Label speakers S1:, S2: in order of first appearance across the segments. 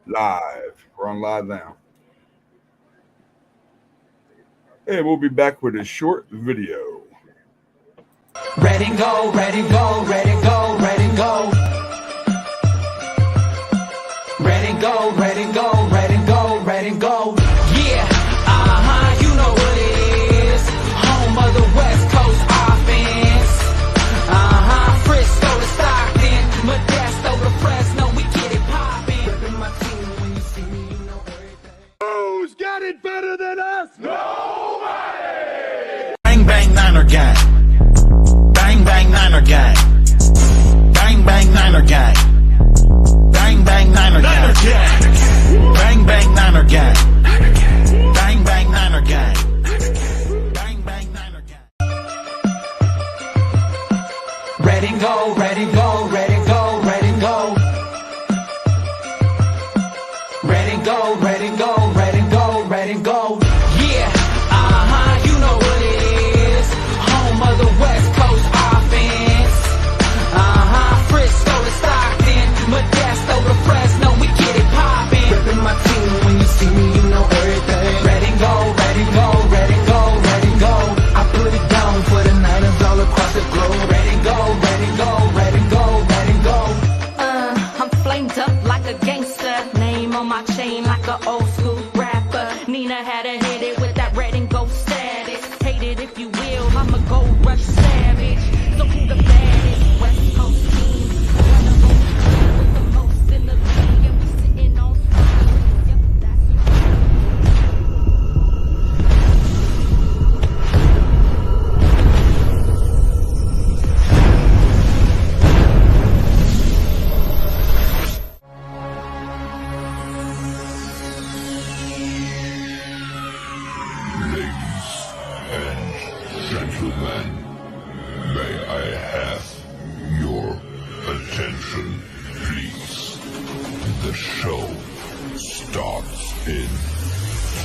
S1: Live. We're on live now. And we'll be back with a short video.
S2: Ready, go, ready, go, ready, go, ready, go. Ready, go, ready, go, ready, go, ready, go. Yeah, you know what it is. Home of the West Coast offense. Frisco to Stockton, Modesto to Fresno, we get it poppin'. Reppin' my team when you see me, you know everything.
S1: Who's got it better than us? Nobody!
S2: Bang, bang, Niner gang. Bang, bang, Niner gang. Bang, bang, Niner gang. Bang, bang, Niner gang. Bang, bang, Niner gang. Bang, bang, Niner gang. Bang, bang, Niner gang. Ready, go, ready, go, ready, go, ready, go. Ready, go, ready, go, ready, go, ready, go. Yeah, you know what it is. Home of the West Coast offense. Frisco to Stockton, Modesto to Fresno, we get it poppin'. Reppin' my team when you see me, you know everything. Ready, go, ready, go, ready, go, ready, go. I put it down for the Niners all across the globe. Ready, go, ready, go, ready, go, ready, go.
S3: I'm flamed up like a gangster. Name on my chain like an old school rapper. Nina had to hit it with that red and gold status. Hate it if you will, I'm a gold rush savage. So who the baddest? West Coast team. One of them with the most in the league. And we sitting on spots. Yep, that's
S4: Ladies and gentlemen, may I have your attention, please? The show starts in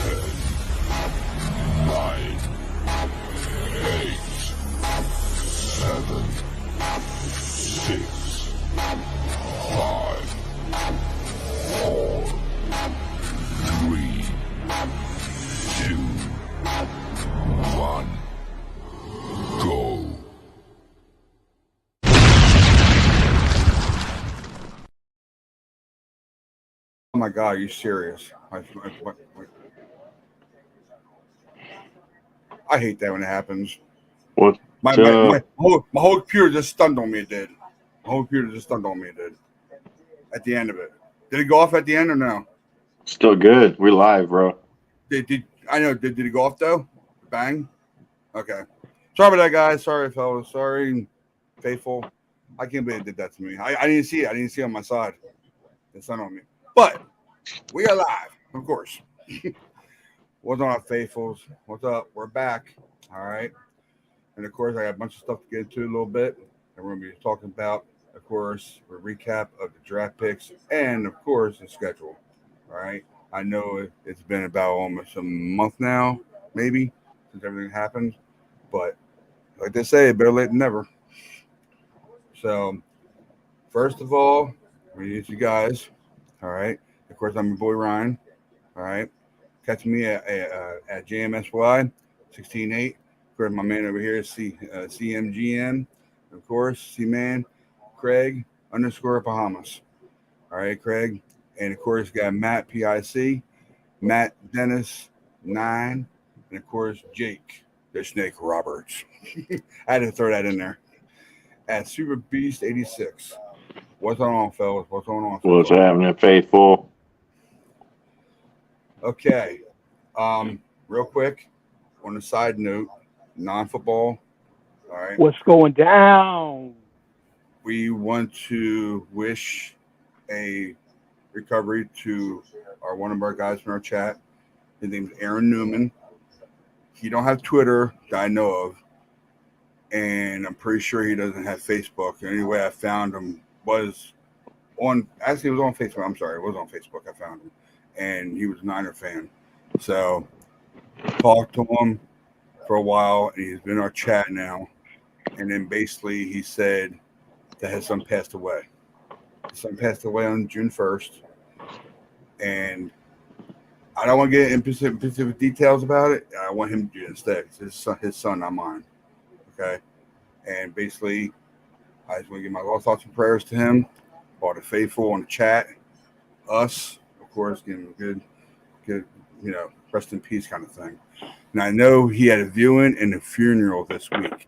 S4: 10, 9, 8, 7, 6, 5, 4, 3, 2, 1, go.
S1: Oh my God, are you serious? I hate that when it happens.
S5: What?
S1: My whole computer just stunned on me. It did. My whole computer just stunned on me. It did. At the end of it, did it go off at the end or no?
S5: Still good. We live, bro.
S1: Did I know? Did it go off though? Bang. Okay. Sorry about that, guys. Sorry, fellas. Sorry, faithful. I can't believe it did that to me. I didn't see it. I didn't see it on my side. The sun on me. But we are live, of course. What's on, faithfuls? What's up? We're back. All right. And of course, I got a bunch of stuff to get into a little bit. And we're going to be talking about, of course, a recap of the draft picks and, of course, the schedule. All right. I know it's been about almost a month now, maybe, since everything happened. But like they say, better late than never. So, first of all, we need you guys. All right. Of course, I'm your boy Ryan. All right. Catch me at JMSY 168. Of course, my man over here is CMGM. Of course, C Man Craig _ Bahamas. All right, Craig. And of course, got Matt PIC, Matt Dennis 9, and of course, Jake the Snake Roberts. I had to throw that in there. At Super Beast 86. What's going on, fellas? What's going on?
S5: What's happening, faithful?
S1: Okay. Real quick, on a side note, non-football. All right.
S6: What's going down?
S1: We want to wish a recovery to one of our guys from our chat. His name's Aaron Newman. He don't have Twitter that I know of, and I'm pretty sure he doesn't have Facebook. The only way I found him was on. Actually, it was on Facebook. I'm sorry, it was on Facebook. I found him, and he was a Niner fan. So talked to him for a while, and he's been in our chat now. And then basically he said that his son passed away. His son passed away on June 1st. And I don't want to get into specific details about it. I want him to do it instead. It's his son, not mine. Okay. And basically, I just want to give my last thoughts and prayers to him, all the faithful on the chat, us, of course, give him a good, rest in peace kind of thing. And I know he had a viewing and a funeral this week.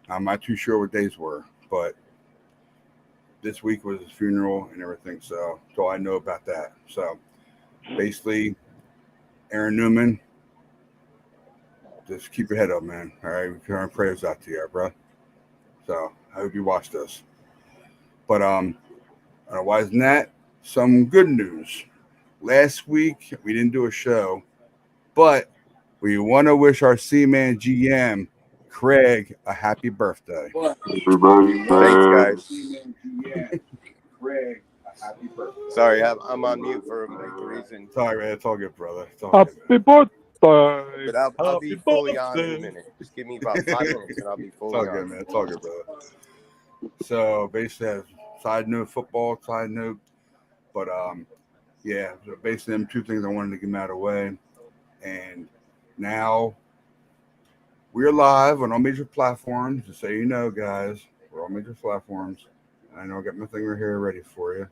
S1: I'm not too sure what days were, but this week was his funeral and everything. So I know about that. So basically, Aaron Newman, just keep your head up, man. All right, we're throwing prayers out to you, bro. So I hope you watch this. But otherwise than that, some good news. Last week we didn't do a show, but we want to wish our C-Man GM Craig a happy birthday.
S5: Everybody,
S7: Thanks,
S5: man.
S1: Craig, a happy birthday.
S7: Sorry, I'm on mute for a reason,
S1: Sorry, man. It's all good, brother. It's all good,
S6: Happy
S1: man.
S6: birthday.
S7: but I'll be
S6: Happy
S7: fully on in a
S6: birthday.
S7: minute. Just give me about 5 minutes and I'll be
S1: It's
S7: fully
S1: all
S7: on.
S1: good, man. It's all good, brother. So basically, side note, football side note, but yeah. So basically, them two things I wanted to get them out of the way, and now we're live on all major platforms. Just so you know, guys, we're on major platforms. I know I got my thing right here ready for you.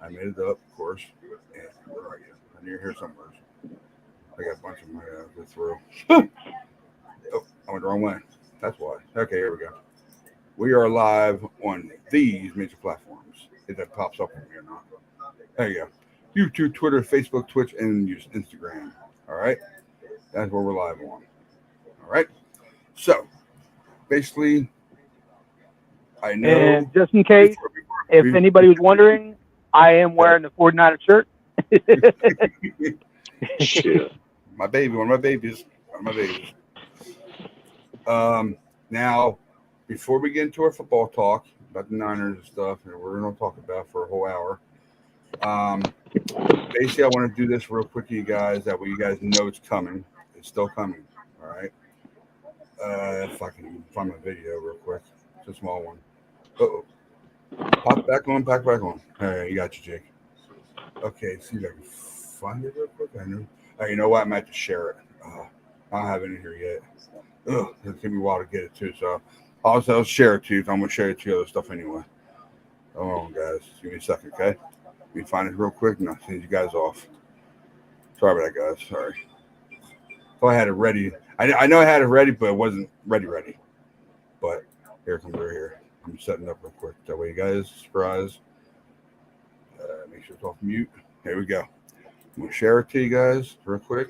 S1: I made it up, of course. And where are you? I need you here somewhere. I got a bunch of them I gotta go through. Oh, I went the wrong way. That's why. Okay, here we go. We are live on these major platforms. If that pops up on me or not. There you go. YouTube, Twitter, Facebook, Twitch, and Instagram. All right. That's where we're live on. All right. So basically, I know.
S6: And just in case, if anybody was wondering, I am wearing the 49er shirt.
S5: Shit.
S1: My baby, one of my babies. Now, before we get into our football talk about the Niners and stuff, and we're going to talk about for a whole hour. Basically, I want to do this real quick to you guys. That way, you guys know it's coming. It's still coming. All right. If I can find my video real quick, it's a small one. Uh-oh. Pop back on, back on. All right, you got you, Jake. Okay, see if I can find it real quick. I know. You know what? I might have to share it. I don't have it in here yet. Ugh, it's gonna be a while to get it too. So I'll share it to you. I'm gonna share it to you other stuff anyway. Hold on, guys. Give me a second, okay? Let me find it real quick and I'll send you guys off. Sorry about that, guys. Sorry. Thought I had it ready. I know I had it ready, but it wasn't ready. But here it comes right here. I'm setting up real quick. That way, you guys, surprise. Make sure it's off mute. There we go. I'm gonna share it to you guys real quick.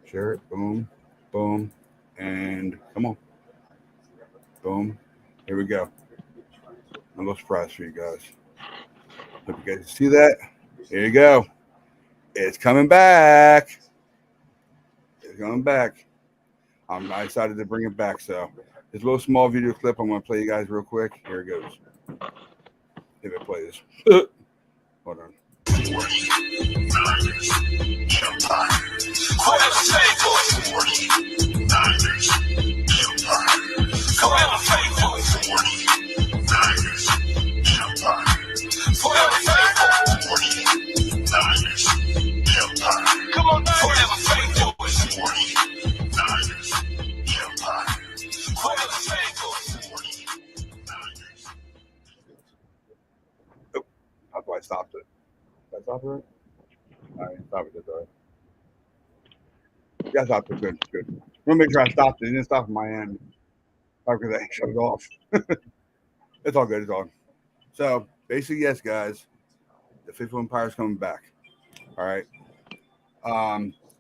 S1: Share it. Boom, boom, and come on. Boom. Here we go. A little surprise for you guys. Hope you guys see that. Here you go. It's coming back. It's coming back. I decided to bring it back. So this little small video clip I'm going to play you guys real quick. Here it goes. If it plays. Hold on.
S2: Come on, forever faithful.
S1: That's why I stopped it. Did I stop it? All right, stop it. That's all right. Yeah, I stopped it. Good. I'm going to make sure I stopped it. It didn't stop on my end. Because I shut it off. It's all good. It's all. So, basically, yes, guys. The Faithful Empire is coming back. All right.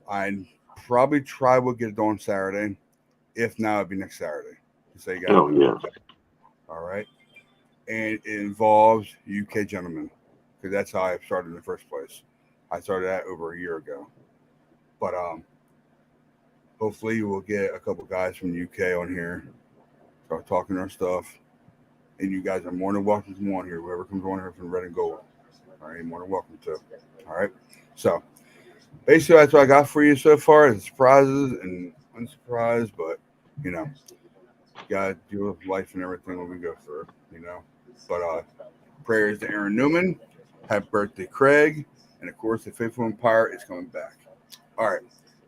S1: I'd probably try we'll get it on Saturday. If not, it'll be next Saturday. So you guys
S5: Hell
S1: know.
S5: yeah.
S1: All right. And it involves UK gentlemen. Because that's how I started in the first place. I started that over a year ago. But hopefully we'll get a couple guys from the UK on here. Start talking our stuff. And you guys are more than welcome to come on here. Whoever comes on here from Red and Gold. All right, more than welcome to. All right. So basically that's what I got for you so far. It's surprises and unsurprised, but you know, you gotta deal with life and everything when we go through, you know. But prayers to Aaron Newman. Happy birthday, Craig. And of course, the faithful Empire is coming back. All right,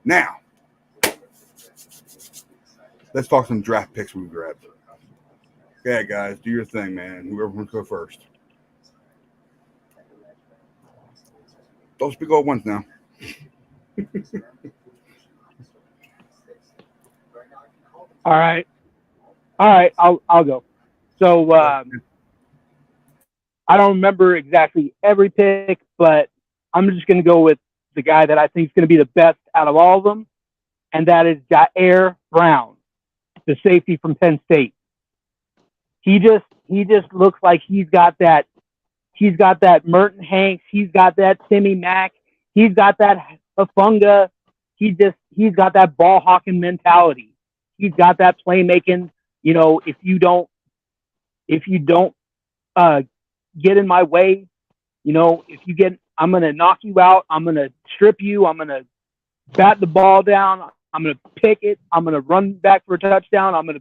S1: now let's talk some draft picks we grabbed. Okay, guys, do your thing, man. Whoever wants to go first. Don't speak all at once now.
S6: All right. I'll go. So I don't remember exactly every pick, but I'm just going to go with the guy that I think is going to be the best out of all of them, and that is Jair Brown, the safety from Penn State. He just looks like he's got that Merton Hanks, he's got that Timmy Mack, he's got that Hafunga, he's got that ball hawking mentality. He's got that playmaking. You know, if you don't get in my way, you know, I'm gonna knock you out. I'm gonna strip you. I'm gonna bat the ball down. I'm gonna pick it. I'm gonna run back for a touchdown. I'm gonna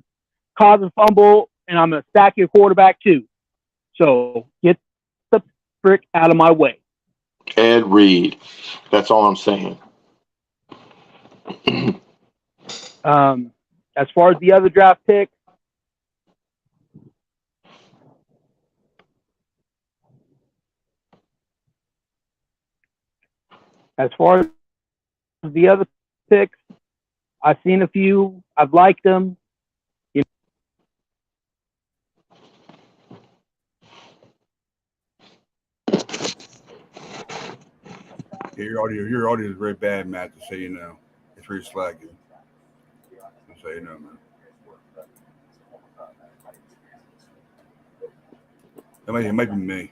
S6: cause a fumble, and I'm gonna sack your quarterback too. So get the frick out of my way.
S8: Ed Reed. That's all I'm saying.
S6: As far as the other draft picks, I've seen a few. I've liked them.
S1: Your audio is very bad, Matt, to say you know. It's really slacking. Just so you know, man. It might be me.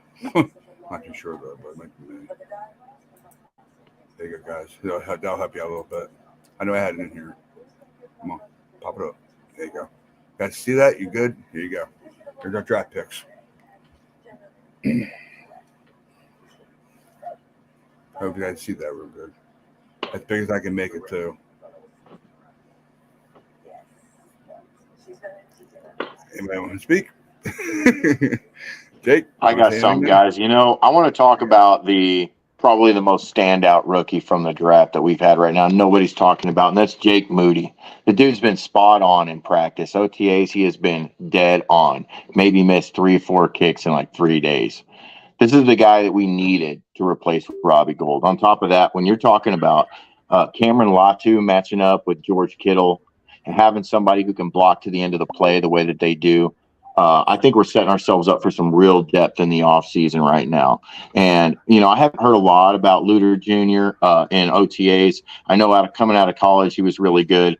S1: Not too sure though, but it might be me. There you go, guys. That'll help you out a little bit. I know I had it in here. Come on, pop it up. There you go. Guys, see that? You good? Here you go. Here's our draft picks. Hope you guys see that real good. As big as I can make it too. Anybody want to speak? Jake?
S8: I got some, guys. You know, I want to talk about probably the most standout rookie from the draft that we've had right now. Nobody's talking about, and that's Jake Moody. The dude's been spot on in practice. OTAs, he has been dead on. Maybe missed 3 or 4 kicks in like 3 days. This is the guy that we needed to replace Robbie Gould. On top of that, when you're talking about Cameron Latu matching up with George Kittle and having somebody who can block to the end of the play the way that they do, I think we're setting ourselves up for some real depth in the offseason right now. And, you know, I haven't heard a lot about Luter Jr. In OTAs. I know coming out of college, he was really good.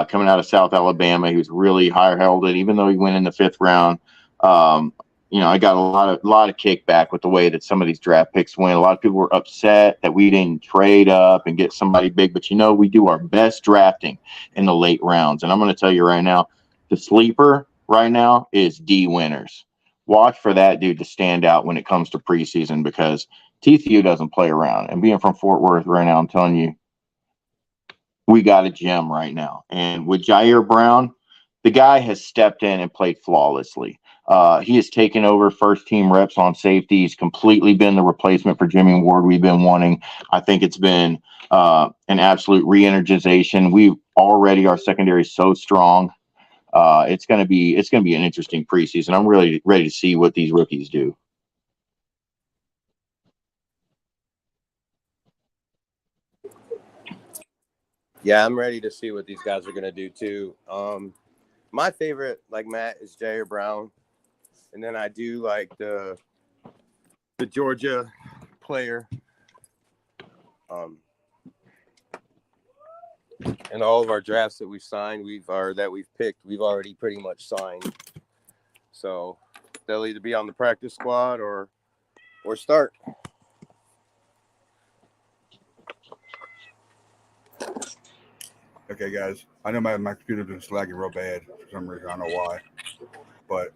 S8: Coming out of South Alabama, he was really high heralded, even though he went in the 5th round. You know, I got a lot of kickback with the way that some of these draft picks went. A lot of people were upset that we didn't trade up and get somebody big. But, you know, we do our best drafting in the late rounds. And I'm going to tell you right now, the sleeper right now is D Winters. Watch for that dude to stand out when it comes to preseason because TCU doesn't play around. And being from Fort Worth right now, I'm telling you, we got a gem right now. And with Jair Brown, the guy has stepped in and played flawlessly. He has taken over first-team reps on safety. He's completely been the replacement for Jimmy Ward we've been wanting. I think it's been an absolute re-energization. Our secondary is so strong. It's going to be an interesting preseason. I'm really ready to see what these rookies do.
S7: Yeah, I'm ready to see what these guys are going to do too. My favorite, like Matt, is Jair Brown. And then I do like the Georgia player. And all of our drafts that we've signed, that we've picked, we've already pretty much signed. So they'll either be on the practice squad or start.
S1: Okay, guys. I know my computer's been slacking real bad for some reason. I don't know why. But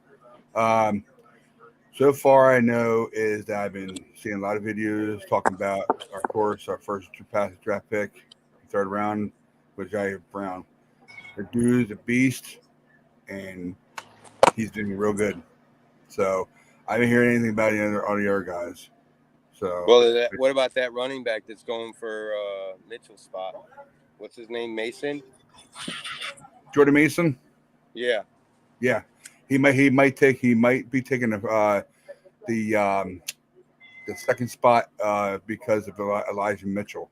S1: so far I know is that I've been seeing a lot of videos talking about our first draft pick, 3rd round with Jair Brown. The dude's a beast, and he's doing real good. So I didn't hear anything about all the other guys. So
S7: Well, what about that running back that's going for Mitchell's spot? What's his name? Mason?
S1: Jordan Mason,
S7: Yeah.
S1: yeah, he might be taking the second spot because of Elijah Mitchell.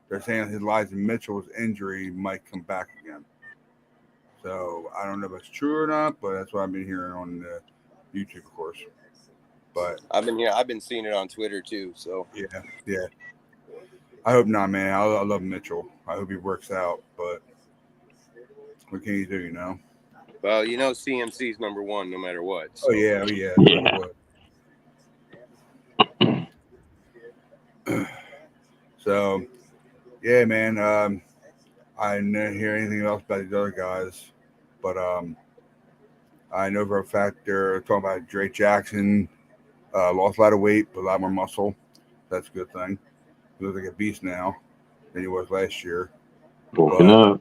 S1: They're saying Elijah Mitchell's injury might come back again. So I don't know if it's true or not, but that's what I've been hearing on YouTube, of course. But
S7: I've been seeing it on Twitter too. So
S1: yeah. I hope not, man. I love Mitchell. I hope he works out, but what can you do, you know?
S7: well, CMC's number one no matter what. So.
S1: Oh yeah. So, yeah, man. I didn't hear anything else about these other guys, but I know for a fact they're talking about Drake Jackson. Lost a lot of weight, but a lot more muscle. That's a good thing. He looks like a beast now than he was last year.
S8: Bulking up.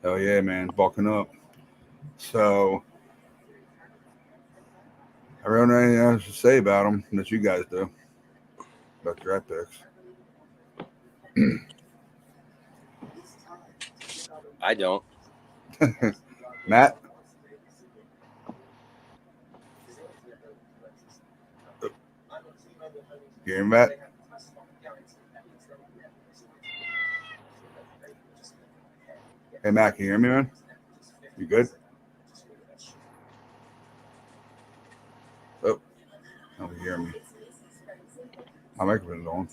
S1: Oh yeah, man, bulking up. So I don't know anything else to say about him that you guys do about draft picks.
S7: I don't.
S1: Matt? You hear me, Matt? Hey, Matt, can you hear me, man? You good? Oh, don't you hear me? My microphone's on.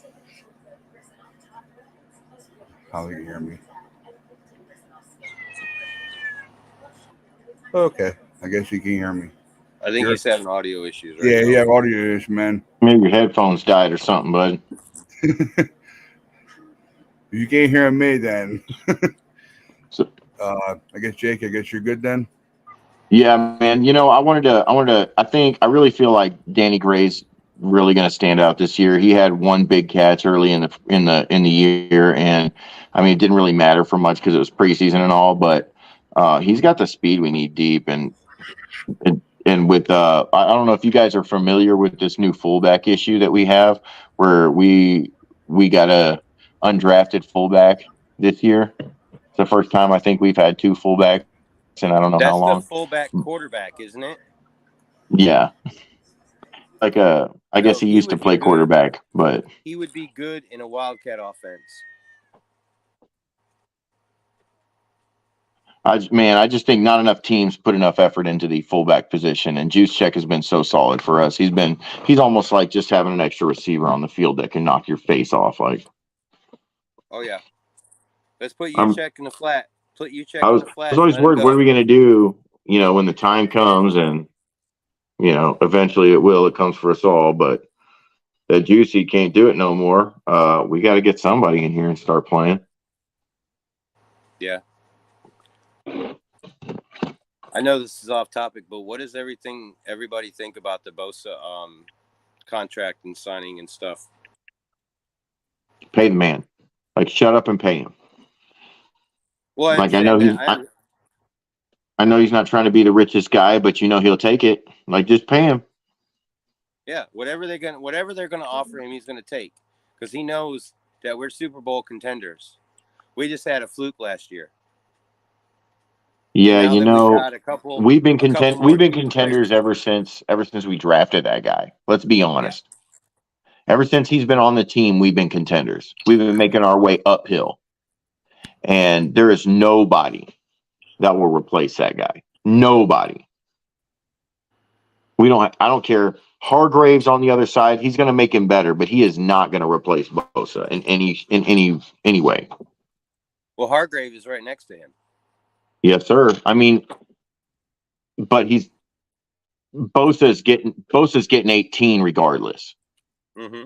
S1: How do you hear me? Okay, I guess you can hear me.
S7: I think he's having audio issues. Right
S1: Yeah,
S7: now.
S1: you have audio issues, man.
S8: Maybe your headphones died or something, bud.
S1: You can't hear me then.
S8: So,
S1: I guess Jake, you're good then.
S8: yeah, man. I really feel like Danny Gray's really going to stand out this year. He had one big catch early in the year, and I mean, it didn't really matter for much because it was preseason and all, but he's got the speed we need deep, and with I don't know if you guys are familiar with this new fullback issue that we have, where we got a undrafted fullback this year. It's the first time I think we've had two fullbacks, and I don't know how long.
S7: That's the fullback quarterback, isn't it?
S8: Yeah. I guess he used to play quarterback, but
S7: he would be good in a Wildcat offense.
S8: I just think not enough teams put enough effort into the fullback position, and Juszczyk has been so solid for us. He's almost like just having an extra receiver on the field that can knock your face off. Like,
S7: oh yeah, let's put Juszczyk in the flat. Put Juszczyk
S8: I
S7: in
S8: was
S7: the flat.
S8: always worried, what are we going to do? When the time comes, and eventually it comes for us all. But that Juicy can't do it no more. We got to get somebody in here and start playing.
S7: Yeah. I know this is off topic, but what does everybody think about the Bosa contract and signing and stuff?
S8: Pay the man. Like, shut up and pay him.
S7: Well,
S8: I know he's not trying to be the richest guy, but he'll take it. Like, just pay him.
S7: Yeah, whatever they're gonna offer him, he's gonna take, because he knows that we're Super Bowl contenders. We just had a fluke last year.
S8: Yeah, we've been
S7: we've been
S8: contenders ever since we drafted that guy. Let's be honest. Yeah. Ever since he's been on the team, we've been contenders. We've been making our way uphill. And there is nobody that will replace that guy. Nobody. I don't care. Hargrave's on the other side. He's going to make him better, but he is not going to replace Bosa in any way.
S7: Well, Hargrave is right next to him.
S8: Yes, sir. I mean, but Bosa's getting 18 regardless.
S7: Mm-hmm.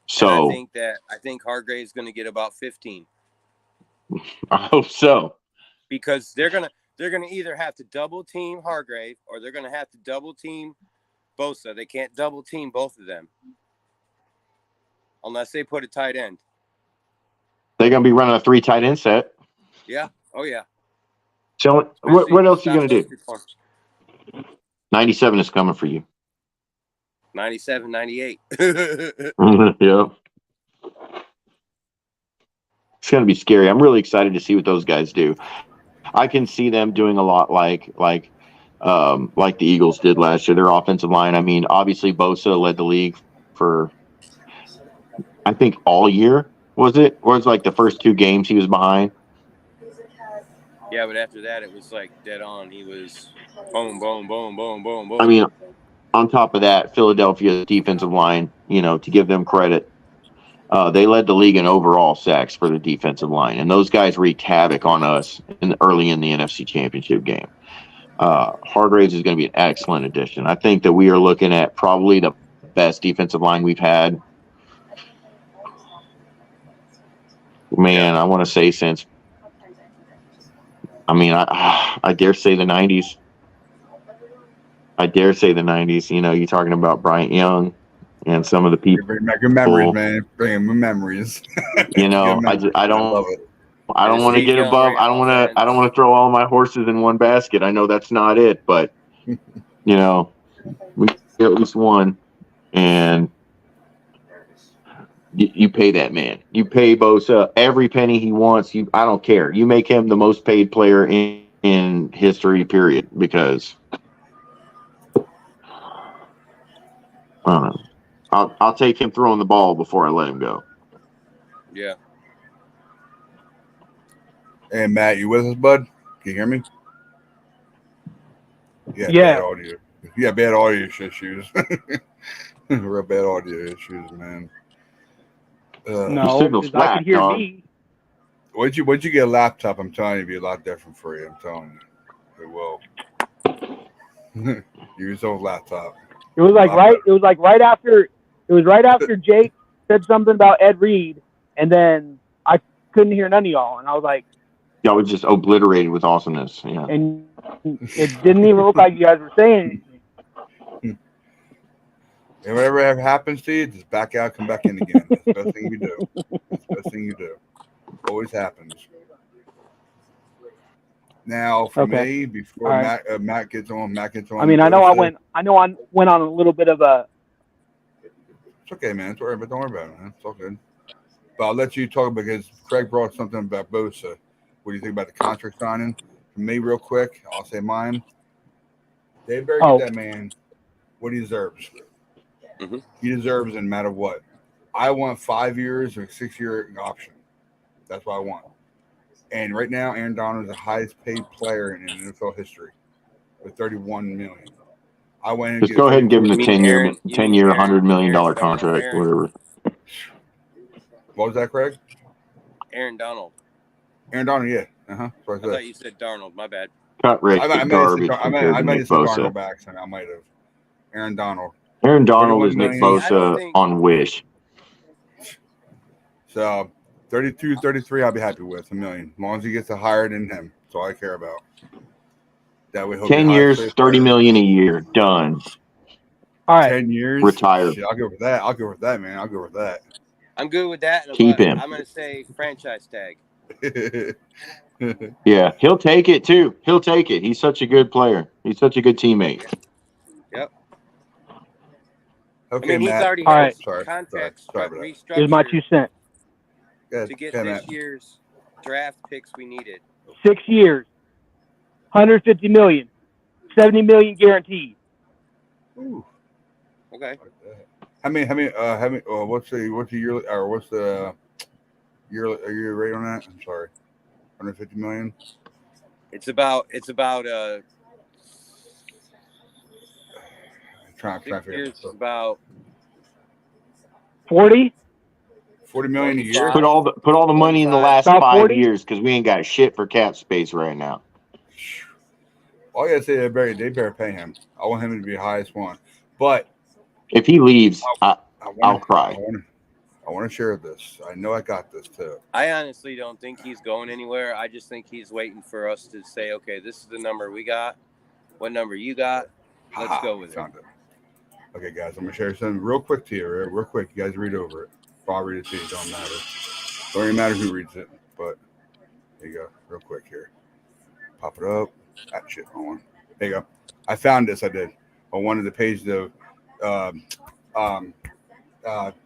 S8: So
S7: and I think Hargrave's going to get about 15.
S8: I hope so.
S7: Because they're gonna either have to double team Hargrave or they're gonna have to double team Bosa. They can't double team both of them unless they put a tight end.
S8: They're gonna be running a 3 tight end set.
S7: Yeah. Oh yeah.
S8: So what else are you gonna do? 97 is coming for you.
S7: 97, 98.
S8: Yep. It's gonna be scary. I'm really excited to see what those guys do. I can see them doing a lot like the Eagles did last year. Their offensive line. I mean, obviously Bosa led the league for I think all year. Was it? Or was like the first 2 games he was behind?
S7: Yeah, but after that, it was like dead on. He was boom, boom, boom, boom, boom, boom.
S8: I mean, on top of that, Philadelphia's defensive line, to give them credit, they led the league in overall sacks for the defensive line, and those guys wreaked havoc on us early in the NFC Championship game. Hargraves is going to be an excellent addition. I think that we are looking at probably the best defensive line we've had. Man, I want to say since. I mean, I dare say the 90s. You're talking about Bryant Young and some of the people.
S1: Bring back your memories, man. Bring back memories.
S8: I
S1: love it.
S8: I don't want to get above. I don't want to throw all my horses in one basket. I know that's not it, but we get at least one, and you pay that man. You pay Bosa every penny he wants. I don't care. You make him the most paid player in history, period. Because I don't know. I'll take him throwing the ball before I let him go.
S7: Yeah.
S1: Hey, Matt, you with us, bud? Can you hear me?
S6: Yeah.
S1: Bad audio. Yeah, bad audio issues. Real bad audio issues, man.
S6: No,
S8: signal's
S6: 'cause I can hear
S8: dog.
S6: me.
S1: Once you get a laptop, I'm telling you, it'll be a lot different for you. I'm telling you, it will. Use those laptop.
S6: It was like right after Jake said something about Ed Reed, and then I couldn't hear none of y'all, and I was like,
S8: Y'all was just obliterated with awesomeness. Yeah.
S6: and it didn't even look like you guys were saying anything.
S1: And whatever ever happens to you, just back out, come back in again. That's the best thing you do. That's the best thing you do. Always happens. Now, for me, before
S6: right.
S1: Matt gets on.
S6: I mean, I went on a little bit of a.
S1: It's okay, man. Don't worry about it, man. It's all good. But I'll let you talk because Craig brought something about Bosa. What do you think about the contract signing? For me, real quick, I'll say mine. They better get that man what he deserves.
S7: Mm-hmm.
S1: He deserves it no matter what. I want 5 years or 6-year option. That's what I want. And right now, Aaron Donald is the highest paid player in NFL history with $31 million. I went and
S8: just go ahead and give him the 10-year, $100 million contract, whatever.
S1: What was that, Craig?
S7: Aaron Donald.
S1: Aaron Donald, yeah.
S7: I thought you said Darnold. My bad.
S8: Cut rate is garbage compared to Nick Bosa.
S1: I might have. Aaron Donald.
S8: Aaron Donald is Nick Bosa on Wish.
S1: So 32, 33, I'll be happy with $1 million. As long as he gets a higher than him. That's all I care about. That way,
S8: 10 years, $30 million a year. Done.
S6: All right.
S1: 10 years.
S8: Retired.
S1: Shit, I'll go with that, man. I'll go with that.
S7: I'm good with that.
S8: Keep him.
S7: I'm going to say franchise tag.
S8: Yeah, he'll take it too. He'll take it. He's such a good player. He's such a good teammate.
S7: Yep.
S1: Okay,
S7: I mean,
S1: Matt.
S7: he's already
S6: All
S7: had
S6: right.
S7: contracts restructured
S6: Here's my 2 cents.
S7: to get this year's draft picks we needed.
S6: 6 years, $150 million, $70 million guaranteed.
S1: Ooh.
S7: Okay.
S1: How many? What's the yearly or what's the yearly rate on that? I'm sorry, 150 million.
S7: It's about
S1: Trying to figure
S7: years, about
S6: 40
S1: million a year.
S8: Put all the money in the last
S6: About
S8: 5
S6: 40?
S8: years because we ain't got shit for cap space right now.
S1: All I gotta say, they better pay him. I want him to be the highest one. But
S8: if he leaves, I'll cry.
S1: I want to share this. I know I got this too.
S7: I honestly don't think he's going anywhere. I just think he's waiting for us to say, okay, this is the number we got. What number you got? Let's go with it.
S1: Okay, guys, I'm gonna share something real quick to you. Real quick, you guys read over it. I'll read it to you. It don't matter. Don't even matter who reads it. But there you go. Real quick here. Pop it up. That shit on. There you go. I found this. I did on one of the pages of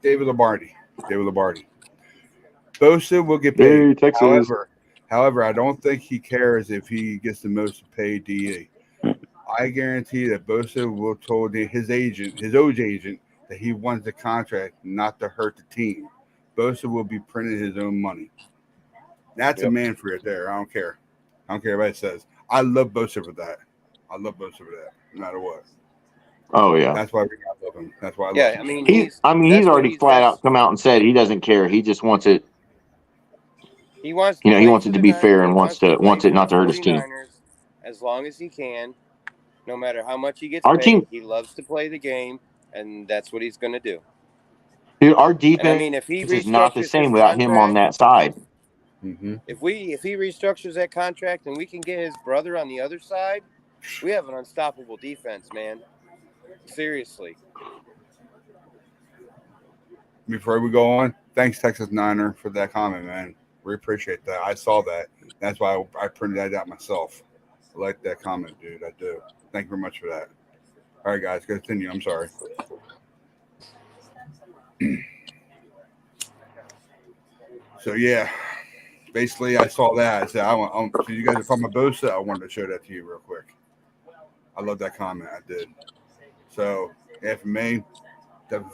S1: David Lombardi. Bosa will get
S8: Hey,
S1: paid.
S8: Texas.
S1: However, I don't think he cares if he gets the most paid DA. I guarantee that Bosa will told his agent, his OG agent, that he wants the contract not to hurt the team. Bosa will be printing his own money. That's a man for it there. I don't care. I don't care what it says. I love Bosa for that. No matter what.
S8: Oh yeah.
S1: That's why we gotta love him. That's why I love
S7: Yeah,
S1: him.
S7: I mean,
S8: He's
S7: that's what
S8: already flat
S7: that's-
S8: out come out and said he doesn't care. He just wants it.
S7: He wants,
S8: You know, he
S7: play
S8: wants
S7: for
S8: it to
S7: the
S8: be
S7: Niners.
S8: fair and
S7: He
S8: wants
S7: play
S8: it not to
S7: for
S8: hurt
S7: the
S8: his team.
S7: 49ers as long as he can, no matter how much he gets
S8: Our
S7: paid.
S8: team-
S7: He loves to play the game, and that's what he's going to do.
S8: Dude, our
S7: And
S8: defense
S7: I mean, if he
S8: is not the
S7: restructures
S8: same
S7: his
S8: without him on
S7: contract,
S8: that side.
S1: Mm-hmm.
S7: if he restructures that contract and we can get his brother on the other side, we have an unstoppable defense, man. Seriously.
S1: Before we go on, thanks Texas Niner for that comment, man. We appreciate that. I saw that. That's why I printed that out myself. I like that comment, dude. I do. Thank you very much for that. All right, guys, continue. I'm sorry. So yeah, basically, I saw that. I said, so you guys are talking about Bosa. I wanted to show that to you real quick. I love that comment. I did. So yeah, for me,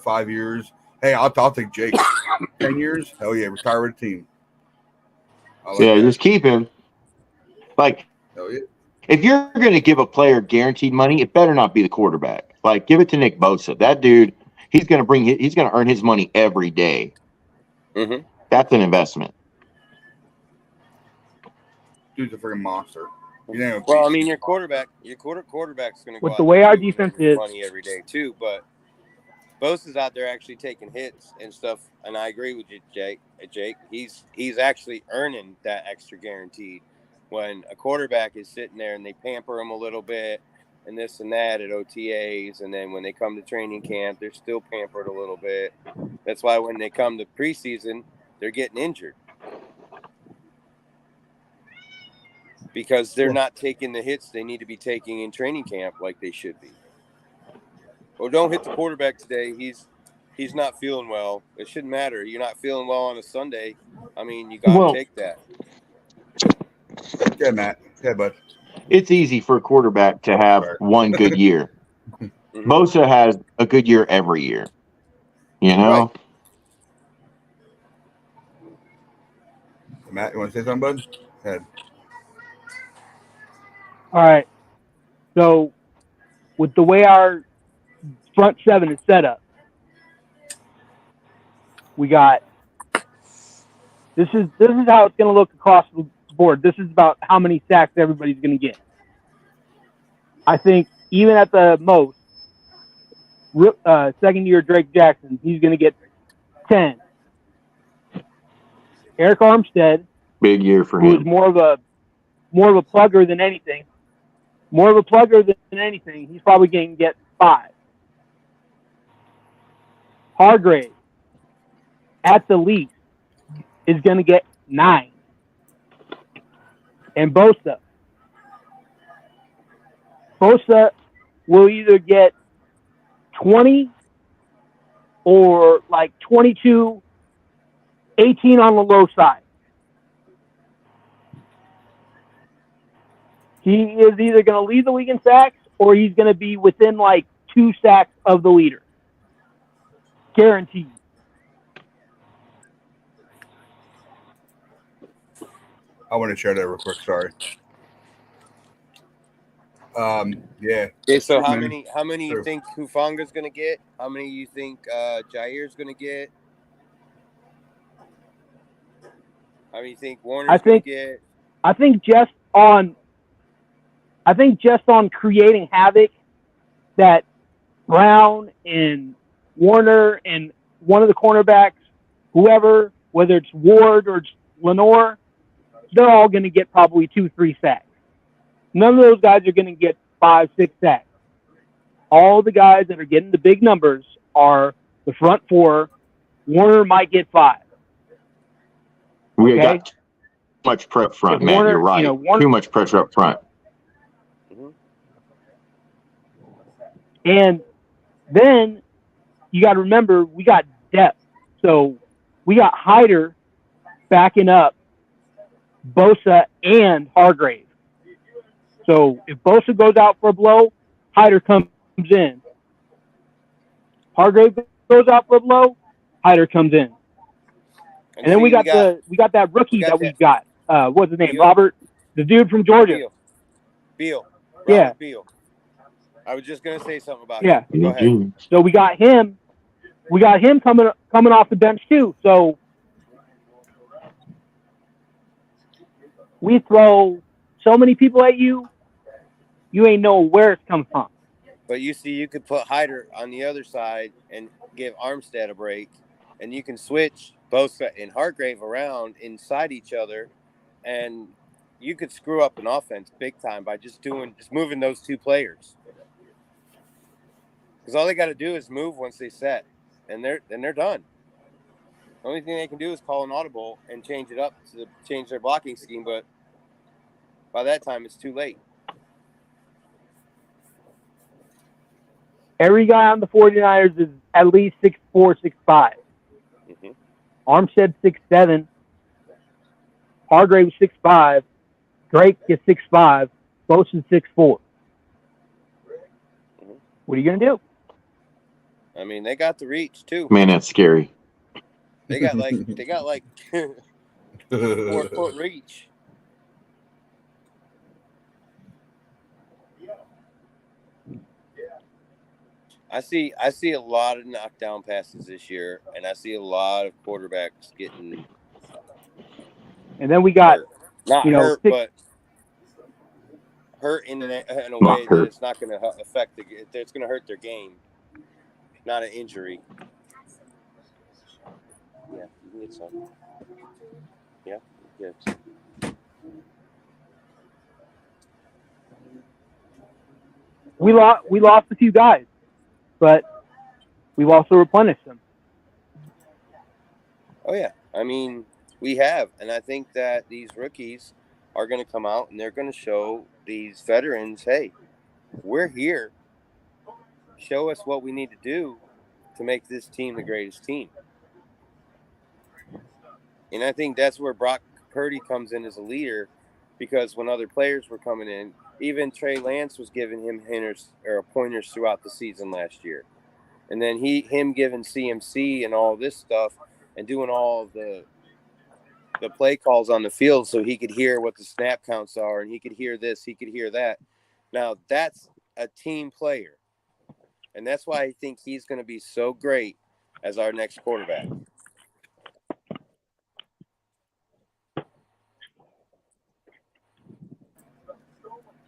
S1: 5 years. Hey, I'll take Jake. 10 years. Hell yeah, retire with the team. I like that.
S8: Just keep him. Like,
S1: Hell yeah.
S8: if you're going to give a player guaranteed money, it better not be the quarterback. Like, give it to Nick Bosa. That dude, he's going to earn his money every day.
S7: Mm-hmm.
S8: That's an investment.
S1: Dude's a freaking monster. You know,
S7: Well, I mean, your quarterback's going to go
S6: With
S7: out
S6: the way
S7: there
S6: our
S7: and
S6: defense
S7: earn his
S6: is-
S7: money every day too. But Bosa's out there actually taking hits and stuff, and I agree with you, Jake. He's actually earning that extra guaranteed. When a quarterback is sitting there and they pamper him a little bit and this and that at OTAs, and then when they come to training camp, they're still pampered a little bit. That's why when they come to preseason, they're getting injured. Because they're not taking the hits they need to be taking in training camp like they should be. Well, don't hit the quarterback today. He's not feeling well. It shouldn't matter. You're not feeling well on a Sunday. I mean, you got to take that.
S1: yeah, Matt. Yeah, bud.
S8: It's easy for a quarterback to have one good year.
S7: Mm-hmm.
S8: Bosa has a good year every year. You know?
S7: Right.
S1: Matt, you want to say something, bud? Go ahead.
S6: All right. So, with the way our front seven is set up, we got this is how it's going to look across the board. This is about how many sacks everybody's going to get. I think even at the most, second year Drake Jackson, he's going to get 10. Eric Armstead,
S8: Big year for
S6: who is
S8: him.
S6: more of a plugger than anything. He's probably going to get 5. Hargrave, at the least, is going to get 9. And Bosa will either get 20 or like 22, 18 on the low side. He is either going to lead the league in sacks or he's going to be within like 2 sacks of the leader. Guaranteed.
S1: I want to share that real quick. Sorry. Yeah.
S7: Okay, so
S1: Sure,
S7: how
S1: man.
S7: many you
S1: Sure.
S7: think Hufanga's going to get? How many you think Jair's going to get? How many you think Warner's going to get?
S6: I think just on creating havoc that Brown and Warner and one of the cornerbacks, whoever, whether it's Ward or it's Lenore, they're all going to get probably 2-3 sacks. None of those guys are going to get 5-6 sacks. All the guys that are getting the big numbers are the front 4. Warner might get 5.
S8: We
S6: Okay.
S8: got too much prep front, Matt.
S6: Warner,
S8: You're right.
S6: Warner,
S8: Too much pressure up front.
S7: Mm-hmm.
S6: and Then you got to remember we got depth. So we got Hyder backing up Bosa and Hargrave. So if Bosa goes out for a blow, Hyder comes in. Hargrave goes out for a blow, Hyder comes in. And then
S7: see,
S6: we got that rookie that we got. What's his name?
S7: Beal.
S6: Robert, the dude from Georgia.
S7: Beal.
S6: Yeah.
S7: Robert Beal. I was just gonna say something about
S6: Yeah.
S7: him. Go ahead.
S6: So we got him. We got him coming off the bench too. So we throw so many people at you, you ain't know where it's coming from.
S7: But you see, you could put Hyder on the other side and give Armstead a break, and you can switch Bosa and Hargrave around inside each other, and you could screw up an offense big time by just moving those two players. Because all they got to do is move once they set, and they're done. The only thing they can do is call an audible and change it up to change their blocking scheme, but by that time it's too late.
S6: Every guy on the 49ers is at least 6'4", 6'5".
S7: Mm-hmm.
S6: Armstead 6'7". Hargrave 6'5". Drake is 6'5". Bosa's 6'4".
S7: Mm-hmm.
S6: What are you gonna do?
S7: I mean, they got the reach too.
S8: Man, that's scary.
S7: They got like 4-foot reach. I see a lot of knockdown passes this year, and I see a lot of quarterbacks getting
S6: And then we got
S7: hurt. Not hurt, but hurt in a way that it's not going to affect it's going to hurt their game, not an injury. Yeah, you can get some. Yeah, you get some.
S6: we lost a few guys, but we've also replenished them.
S7: Oh yeah, I mean we have, and I think that these rookies are going to come out and they're going to show these veterans, hey, we're here. Show us what we need to do to make this team the greatest team. And I think that's where Brock Purdy comes in as a leader, because when other players were coming in, even Trey Lance was giving him pointers throughout the season last year. And then him giving CMC and all this stuff and doing all the play calls on the field so he could hear what the snap counts are, and he could hear this, he could hear that. Now, that's a team player. And that's why I think he's going to be so great as our next quarterback.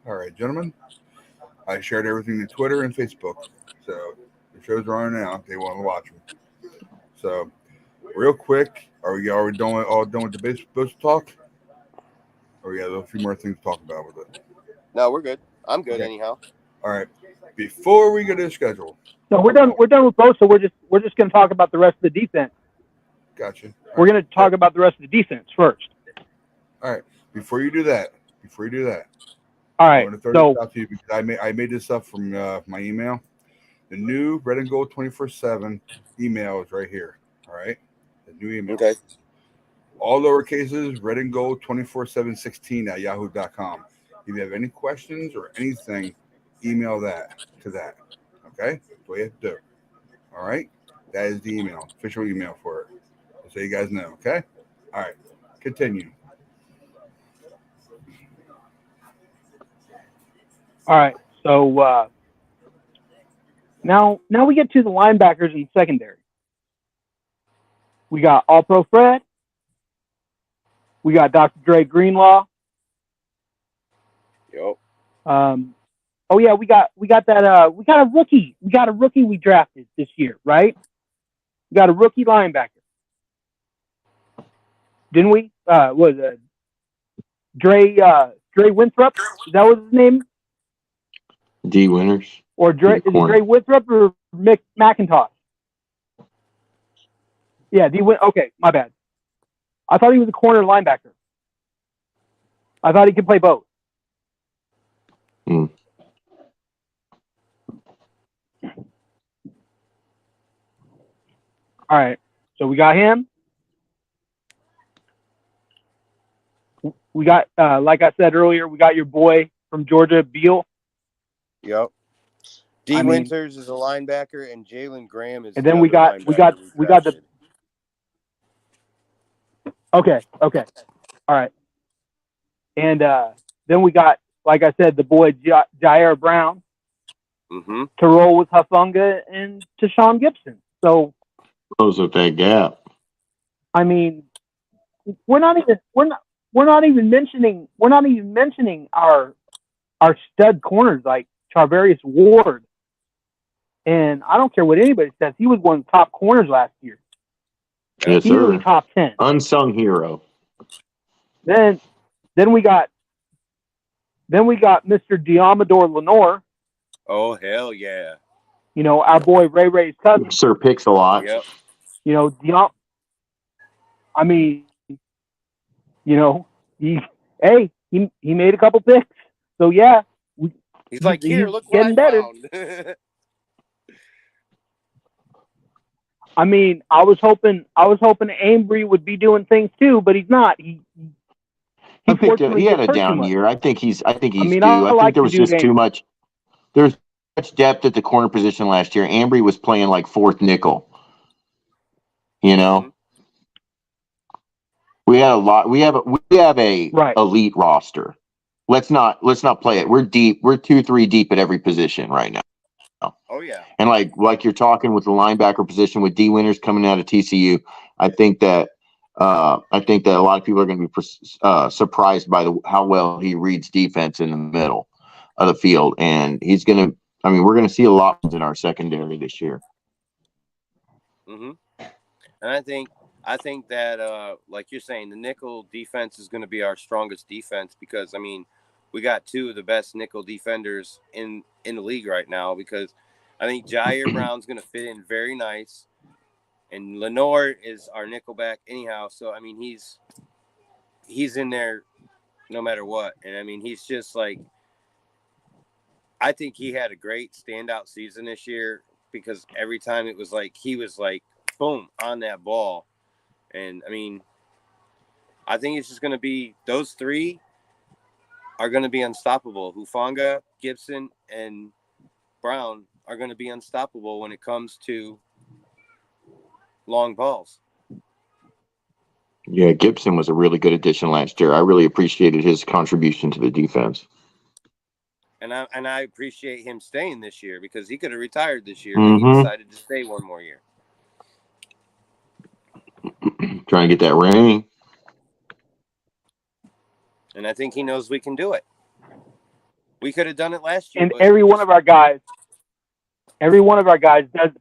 S1: All right, gentlemen. I shared everything to Twitter and Facebook. So the show's running out. They want to watch them. So real quick, are we all done with the base talk? Or we got a few more things to talk about with it?
S7: No, we're good. I'm good anyhow.
S1: All right. Before we go to the schedule.
S6: So we're done. We're done with both. So we're just going to talk about the rest of the defense.
S1: Gotcha.
S6: We're going to talk about the rest of the defense first.
S1: All right. Before you do that.
S6: All right.
S1: I want to throw this out to you because I made this up from my email. The new Red and Gold 24/7 email is right here. All right. The new email.
S7: Okay.
S1: All lower cases, Red and Gold 24/716 at yahoo.com. If you have any questions or anything, email that to that. Okay? That's what you have to do. All right? That is the email, official email for it. So you guys know. Okay? All right. Continue.
S6: All right. So now we get to the linebackers in secondary. We got All-Pro Fred. We got Dr. Dre Greenlaw.
S7: Yep.
S6: Oh yeah, we got that. We got a rookie. We got a rookie we drafted this year, right? We got a rookie linebacker, didn't we? Was it Dre Winthrop? Is that what his name?
S8: D Winters.
S6: Or Dre? Is it Dre Winthrop or Mick McIntosh? Yeah, okay, my bad. I thought he was a corner linebacker. I thought he could play both. All right. So we got him. We got, like I said earlier, we got your boy from Georgia, Beal.
S7: Yep. D.
S6: I mean-
S7: Winters is a linebacker, and Jalen Graham is.
S6: And then
S7: the
S6: we
S7: other
S6: got
S7: linebacker
S6: we got the.
S7: drafted.
S6: Okay. All right. And then we got, like I said, the boy Jair Brown
S7: Mm-hmm.
S6: to roll with Hufanga and Tashawn Gibson. So
S8: Close up that gap.
S6: I mean, we're not even mentioning our stud corners like Charvarius Ward. And I don't care what anybody says, he was one of the top corners last year.
S8: Yes,
S6: Easily
S8: sir.
S6: top 10.
S8: Unsung hero.
S6: Then we got Mr. Diamador Lenore,
S7: Oh hell yeah!
S6: you know, our boy Ray's cousin.
S8: Sir Pix-a-Lot.
S7: Yep.
S6: You know, I mean, you know, he made a couple picks. So yeah,
S7: He's like,
S6: he's
S7: here, look what I
S6: getting better.
S7: found.
S6: I mean, I was hoping Ambry would be doing things too, but he's not. He
S8: He had a
S6: gets hurt too
S8: down
S6: much.
S8: year. I think he's
S6: mean,
S8: due.
S6: I
S8: I
S6: like
S8: think there was
S6: the dude
S8: just too much. There's much depth at the corner position last year. Ambry was playing like fourth nickel. You know, we had a lot. We have a
S6: Right.
S8: elite roster. Let's not play it. We're deep. We're 2-3 deep at every position right now.
S7: Oh yeah.
S8: And like you're talking with the linebacker position with D. Winters coming out of TCU, I think that a lot of people are going to be surprised by how well he reads defense in the middle of the field, and he's going to. I mean, we're going to see a lot in our secondary this year.
S7: Mm-hmm. And I think that like you're saying, the nickel defense is going to be our strongest defense because I mean, we got two of the best nickel defenders in the league right now because I think Jair Brown's going to fit in very nice, and Lenore is our nickelback anyhow. So I mean, he's in there no matter what, and I mean, he's just like. I think he had a great standout season this year because every time it was like he was like boom on that ball. And I mean, I think it's just going to be those three are going to be unstoppable. Hufanga, Gibson, and Brown are going to be unstoppable when it comes to long balls.
S8: Yeah, Gibson was a really good addition last year. I really appreciated his contribution to the defense.
S7: And I appreciate him staying this year because he could have retired this year, but
S8: Mm-hmm.
S7: he decided to stay one more year.
S8: Trying to get that ring.
S7: And I think he knows we can do it. We could have done it last year.
S6: And
S7: but
S6: every one of our guys does.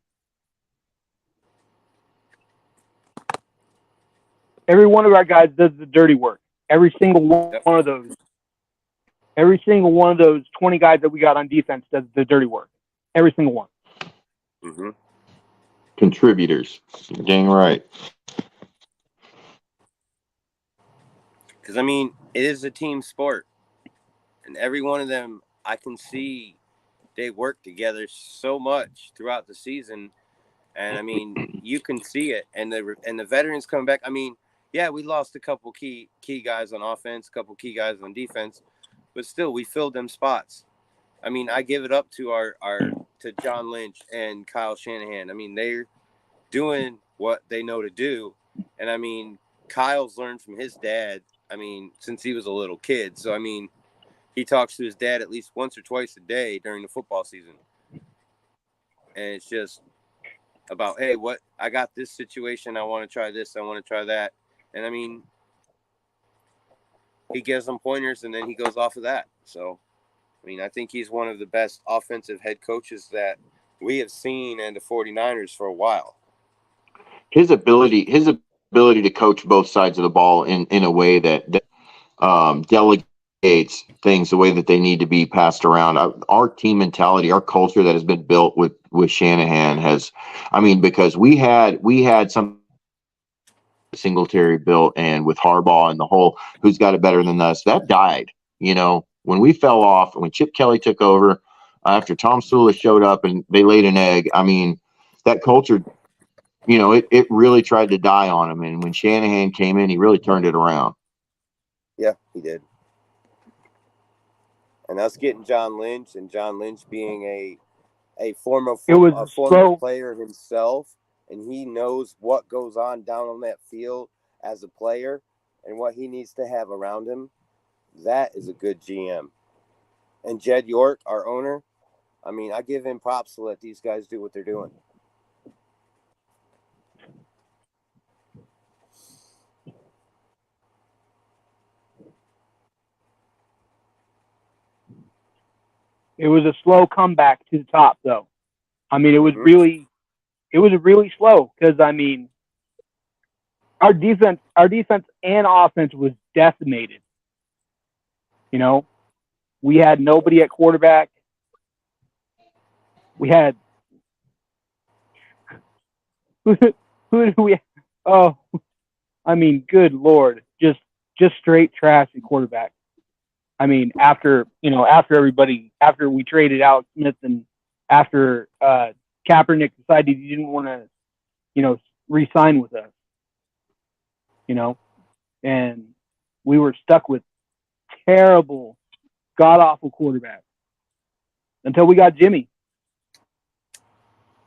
S6: Every one of our guys does the dirty work. Every single one of those. Every single one of those 20 guys that we got on defense does the dirty work. Every single one.
S7: Mm-hmm.
S8: Contributors. You're dang right.
S7: Because, I mean, it is a team sport. And every one of them, I can see they work together so much throughout the season. And, I mean, you can see it. And the veterans coming back. I mean, yeah, we lost a couple key guys on offense, a couple key guys on defense. But still, we filled them spots. I mean, I give it up to to John Lynch and Kyle Shanahan. I mean, they're doing what they know to do. And, I mean, Kyle's learned from his dad, I mean, since he was a little kid. So, I mean, he talks to his dad at least once or twice a day during the football season. And it's just about, hey, I got this situation. I want to try this. I want to try that. And, I mean, he gives them pointers, and then he goes off of that. So, I mean, I think he's one of the best offensive head coaches that we have seen in the 49ers for a while.
S8: His ability to coach both sides of the ball in a way that delegates things the way that they need to be passed around. Our team mentality, our culture that has been built with Shanahan has, I mean, because we had some Singletary built, and with Harbaugh and the whole who's got it better than us, that died. You know, when we fell off, when Chip Kelly took over, after Tom Sula showed up and they laid an egg, I mean, that culture it really tried to die on him. And when Shanahan came in, he really turned it around.
S7: Yeah, he did. And us getting John Lynch, and John Lynch being a former player himself, and he knows what goes on down on that field as a player and what he needs to have around him. That is a good GM. And Jed York, our owner, I mean, I give him props to let these guys do what they're doing.
S6: It was a slow comeback to the top, though. I mean, it was really slow because, I mean, our defense and offense was decimated. We had nobody at quarterback. We had who do we? Oh, I mean, good Lord, just straight trash at quarterback. I mean, after we traded Alex Smith and after Kaepernick decided he didn't want to, re-sign with us, and we were stuck with terrible, god-awful quarterback until we got Jimmy.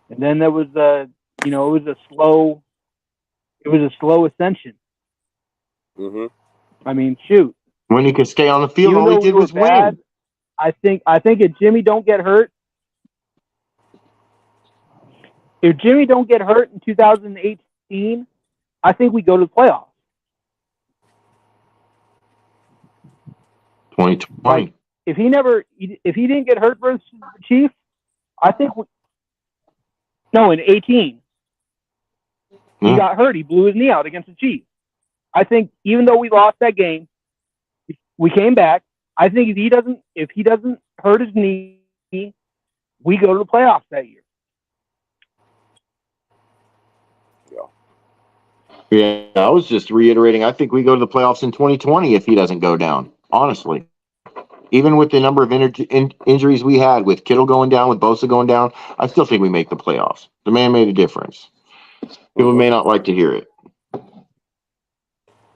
S6: And then there was it was a slow ascension.
S7: Mm-hmm.
S6: I mean, shoot.
S8: When he could stay on the field, all he did was win.
S6: I think if Jimmy don't get hurt, in 2018, I think we go to the playoffs.
S8: 2020.
S6: Like, if he didn't get hurt versus the Chiefs, I think in 18. He got hurt. He blew his knee out against the Chiefs. I think even though we lost that game, we came back. I think if he doesn't hurt his knee, we go to the playoffs that year.
S8: Yeah, I was just reiterating. I think we go to the playoffs in 2020 if he doesn't go down. Honestly, even with the number of injuries we had, with Kittle going down, with Bosa going down, I still think we make the playoffs. The man made a difference. People may not like to hear it.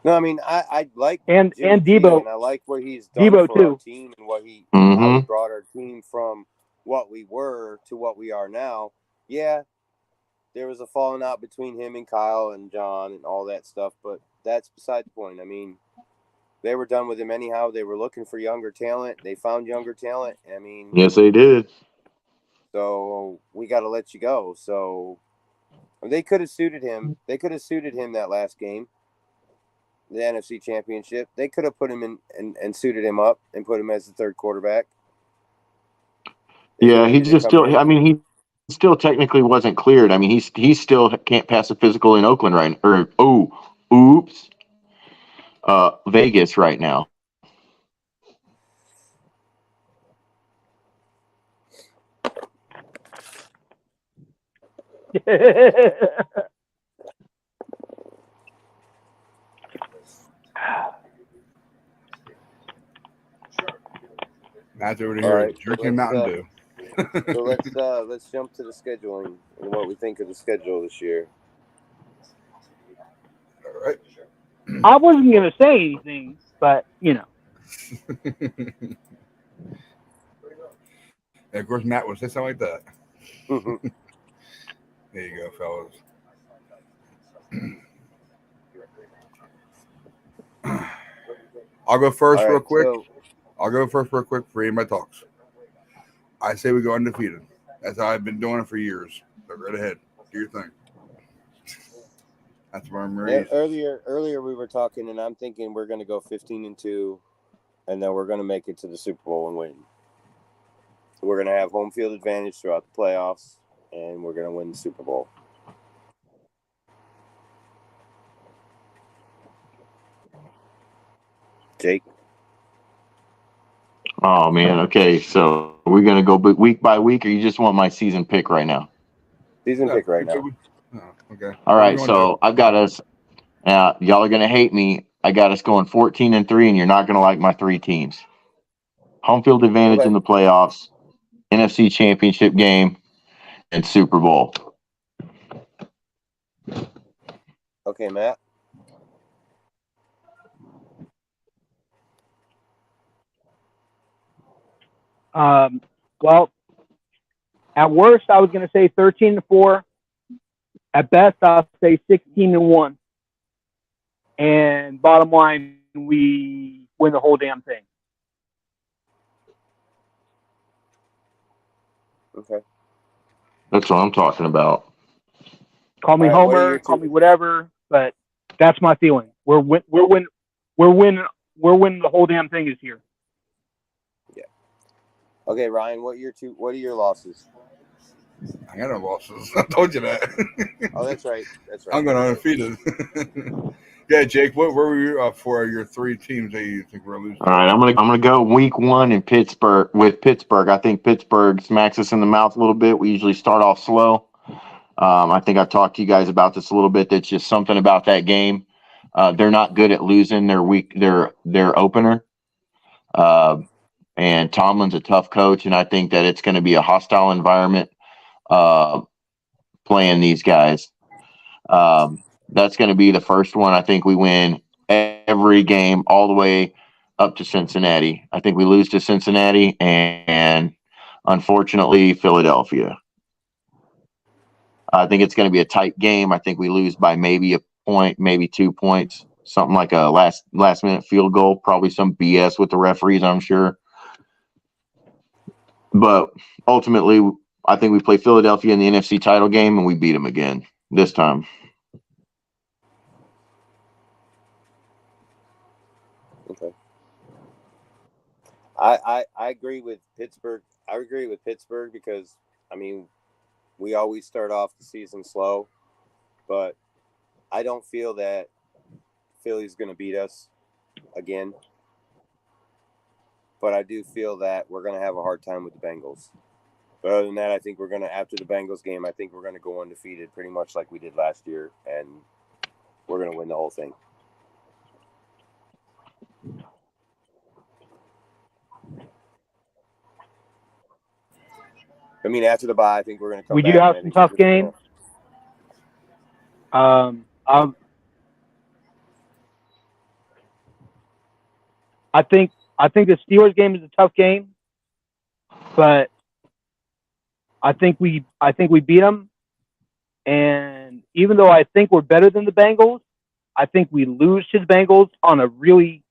S7: No, I mean, I like
S6: and Debo,
S7: and I like what he's done for our team and what how he brought our team from what we were to what we are now. Yeah, there was a falling out between him and Kyle and John and all that stuff, but that's beside the point. I mean, they were done with him anyhow. They were looking for younger talent. They found younger talent. I mean,
S8: yes, they did.
S7: So we got to let you go. So they could have suited him. They could have suited him that last game. The NFC Championship. They could have put him in and suited him up and put him as the third quarterback.
S8: Yeah, he still technically wasn't cleared. I mean, he still can't pass a physical in Oakland Vegas right now.
S1: Matt's over here drinking Mountain Dew.
S7: So let's jump to the scheduling and what we think of the schedule this year.
S1: All right.
S6: I wasn't going to say anything, but
S1: And of course, Matt would say something like that. There you go, fellas. I'll go first real quick. I'll go first real quick for anybody talks. I say we go undefeated. That's how I've been doing it for years. So right ahead. Do your thing. That's where I'm ready.
S7: Earlier we were talking, and I'm thinking we're going to go 15-2, and then we're going to make it to the Super Bowl and win. We're going to have home field advantage throughout the playoffs, and we're going to win the Super Bowl. Jake?
S8: Oh, man. Okay, so we're going to go week by week, or you just want my season pick right now?
S7: Season pick right now.
S1: Oh, okay.
S8: All right, so I've got us. Y'all are going to hate me. I got us going 14-3, and you're not going to like my three teams. Home field advantage in the playoffs, NFC Championship game, and Super Bowl.
S7: Okay, Matt.
S6: Well, at worst, I was going to say 13-4. At best, I'll say 16-1. And bottom line, we win the whole damn thing.
S7: Okay.
S8: That's what I'm talking about.
S6: Call me
S7: All right, what are
S6: Homer,
S7: your
S6: call
S7: two-
S6: me whatever, but that's my feeling. We're winning the whole damn thing this year.
S7: Okay, Ryan, what are your losses?
S1: I got no losses. I told you that.
S7: Oh, that's right. That's right.
S1: I'm going undefeated. Yeah, Jake, where were you for your 3 teams that you think we're losing?
S8: All right, I'm gonna go week 1 in Pittsburgh with Pittsburgh. I think Pittsburgh smacks us in the mouth a little bit. We usually start off slow. I think I've talked to you guys about this a little bit. That's just something about that game. They're not good at losing their opener. And Tomlin's a tough coach, and I think that it's going to be a hostile environment playing these guys. That's going to be the first one. I think we win every game all the way up to Cincinnati. I think we lose to Cincinnati and unfortunately, Philadelphia. I think it's going to be a tight game. I think we lose by maybe a point, maybe 2 points, something like a last minute field goal, probably some BS with the referees, I'm sure. But ultimately, I think we play Philadelphia in the NFC title game and we beat them again this time.
S7: Okay. I agree with Pittsburgh. I agree with Pittsburgh because, I mean, we always start off the season slow, but I don't feel that Philly's going to beat us again. But I do feel that we're going to have a hard time with the Bengals. But other than that, I think we're going to, after the Bengals game, I think we're going to go undefeated pretty much like we did last year, and we're going to win the whole thing. I mean, after the bye, I think we're going to come
S6: We
S7: back.
S6: do have some tough games. I think the Steelers game is a tough game, but I think we beat them. And even though I think we're better than the Bengals, I think we lose to the Bengals on a really,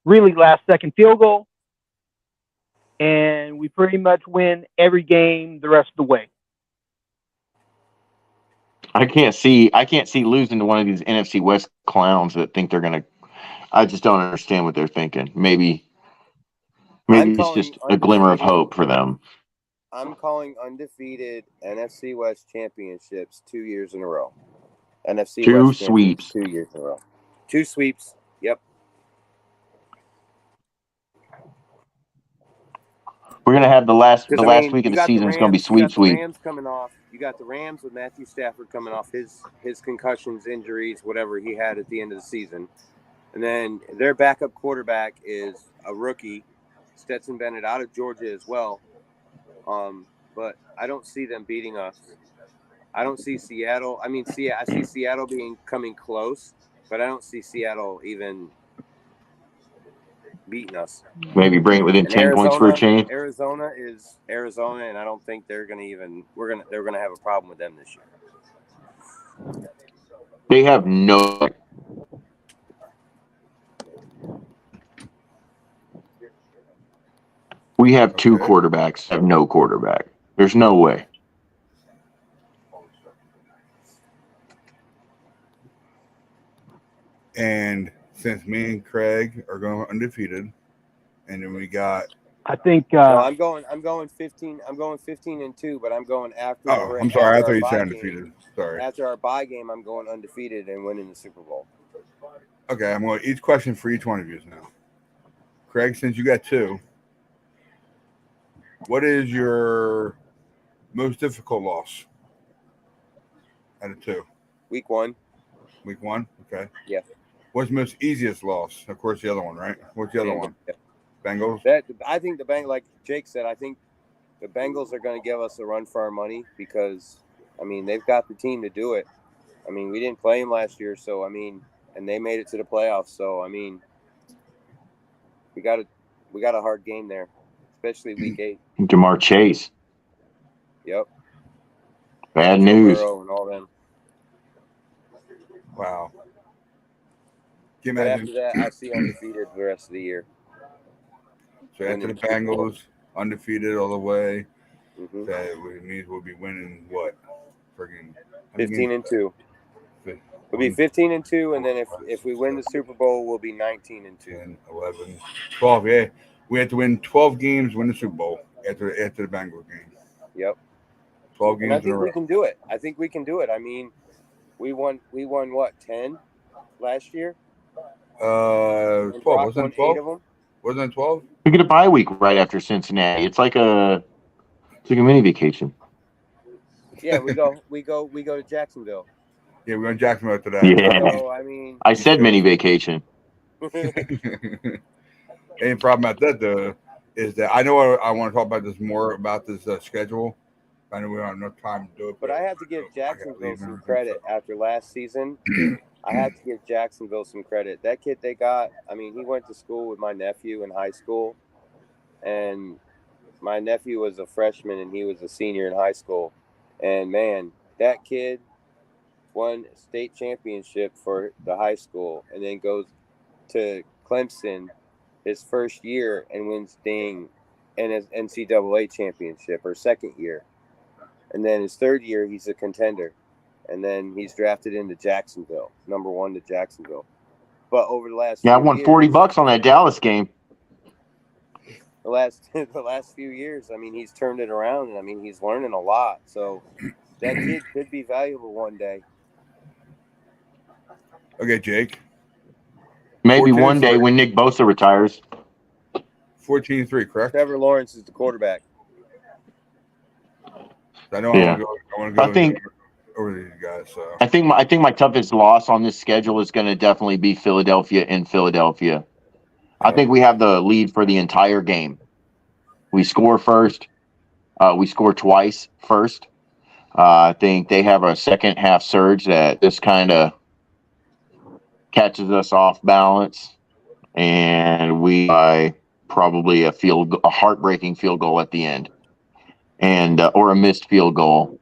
S6: really last-second field goal, and we pretty much win every game the rest of the way.
S8: I can't see losing to one of these NFC West clowns that think they're going to. I just don't understand what they're thinking. Maybe it's just a glimmer of hope for them.
S7: I'm calling undefeated NFC West championships 2 years in a row. NFC
S8: Two
S7: West
S8: sweeps.
S7: 2 years in a row. 2 sweeps. Yep.
S8: We're going to have the last
S7: I
S8: last
S7: mean,
S8: week of
S7: you
S8: the
S7: got
S8: season is going to be
S7: Rams-
S8: sweep.
S7: The Rams coming off. You got the Rams with Matthew Stafford coming off his concussions, injuries, whatever he had at the end of the season. And then their backup quarterback is a rookie, Stetson Bennett, out of Georgia as well. But I don't see them beating us. I don't see Seattle. I mean, I see Seattle coming close, but I don't see Seattle even beating us.
S8: Maybe bring it within
S7: And
S8: 10 points for a change.
S7: Arizona is Arizona, and I don't think they're gonna have a problem with them this year.
S8: They have no. We have 2 quarterbacks, have no quarterback. There's no way.
S1: And since me and Craig are going undefeated, and then we got.
S6: I think.
S7: No, I'm going 15. I'm going 15-2, but I'm going after.
S1: Oh, I'm sorry. I thought you said
S7: bye
S1: undefeated.
S7: game.
S1: Sorry.
S7: After our bye game, I'm going undefeated and winning the Super Bowl.
S1: Okay, I'm going each question for each one of you now. Craig, since you got 2, what is your most difficult loss out of 2?
S7: Week 1.
S1: Week 1? Okay.
S7: Yeah.
S1: What's the most easiest loss? Of course, the other one, right? What's the other one?
S7: Yeah.
S1: Bengals?
S7: I think the Bengals, like Jake said, I think the Bengals are going to give us a run for our money because, I mean, they've got the team to do it. I mean, we didn't play them last year, so I mean, and they made it to the playoffs. So I mean, we got a hard game there, especially week 8.
S8: Jamar Chase.
S7: Yep.
S8: Bad
S7: Joe
S8: news.
S7: Burrow and all them.
S1: Wow. Can you
S7: But
S1: imagine?
S7: after that, I see undefeated the rest of the year.
S1: So after the Bengals, undefeated all the way,
S7: Hmm.
S1: that means we'll be winning what? Friggin'
S7: 15-2. We'll be 15-2, and then if we win the Super Bowl, we'll be 19-2.
S1: 10, 11, 12. Yeah, we had to win 12 games, win the Super Bowl after the Bengals game.
S7: Yep.
S1: 12
S7: And I
S1: games in a
S7: think we
S1: row.
S7: can do it. I think we can do it. I mean, we won what, 10 last year? And
S1: 12.
S7: Brock
S1: Wasn't
S7: won
S1: it 12?
S7: 8 of them.
S1: Wasn't it 12?
S8: We get a bye week right after Cincinnati. It's like a mini vacation.
S7: Yeah, we go to Jacksonville.
S1: Yeah, we're going to Jacksonville after that.
S8: Yeah.
S7: So I mean,
S8: I said mini vacation.
S1: Any problem about that though is that I know I want to talk about this more about this schedule. I know we don't have enough time to do it,
S7: but I have to give Jacksonville some credit after last season. I have to give Jacksonville some credit. That kid they got, I mean, he went to school with my nephew in high school, and my nephew was a freshman and he was a senior in high school. And man, that kid won a state championship for the high school and then goes to Clemson his first year and wins and his NCAA championship or second year. And then his third year, he's a contender. And then he's drafted into Jacksonville, number 1 to Jacksonville. But over the last
S8: Yeah, I
S7: few
S8: won
S7: years,
S8: $40 on that Dallas game.
S7: the last few years, I mean, he's turned it around, and I mean, he's learning a lot. So that kid could be valuable one day.
S1: Okay, Jake.
S8: Maybe
S1: 14
S8: one day
S1: three.
S8: when Nick Bosa retires.
S1: 14-3, correct?
S7: Trevor Lawrence is the quarterback.
S1: I know
S8: Yeah.
S1: I want to go
S8: I think
S1: over these guys. So
S8: I think my toughest loss on this schedule is going to definitely be Philadelphia in Philadelphia. I think we have the lead for the entire game. We score first. We score twice first. I think they have a second half surge that just kind of catches us off balance, and we by probably a heartbreaking field goal at the end, and or a missed field goal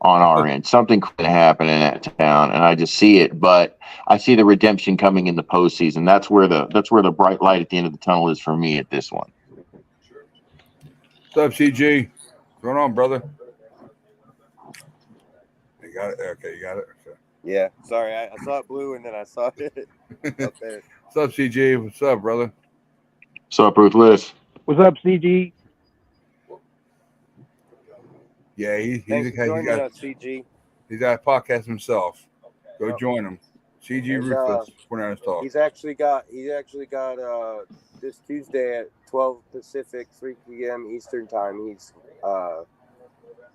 S8: on our end. Something could happen in that town, and I just see it. But I see the redemption coming in the postseason. That's where the bright light at the end of the tunnel is for me at this one.
S1: what's up, CG? What's going on, brother? You got it. Okay, you got it. Okay.
S7: Yeah, sorry, I saw it blue and then I saw it up there.
S1: What's up, CG? What's up, brother?
S8: What's up, Ruthless?
S6: What's up, CG?
S1: Yeah, he's
S7: Thanks for joining
S1: got
S7: us, CG.
S1: he's got a podcast himself. Go join him. CG
S7: There's,
S1: Ruthless. 49ers Talk.
S7: He's actually got this Tuesday at 12 Pacific, 3 p.m. Eastern time. He's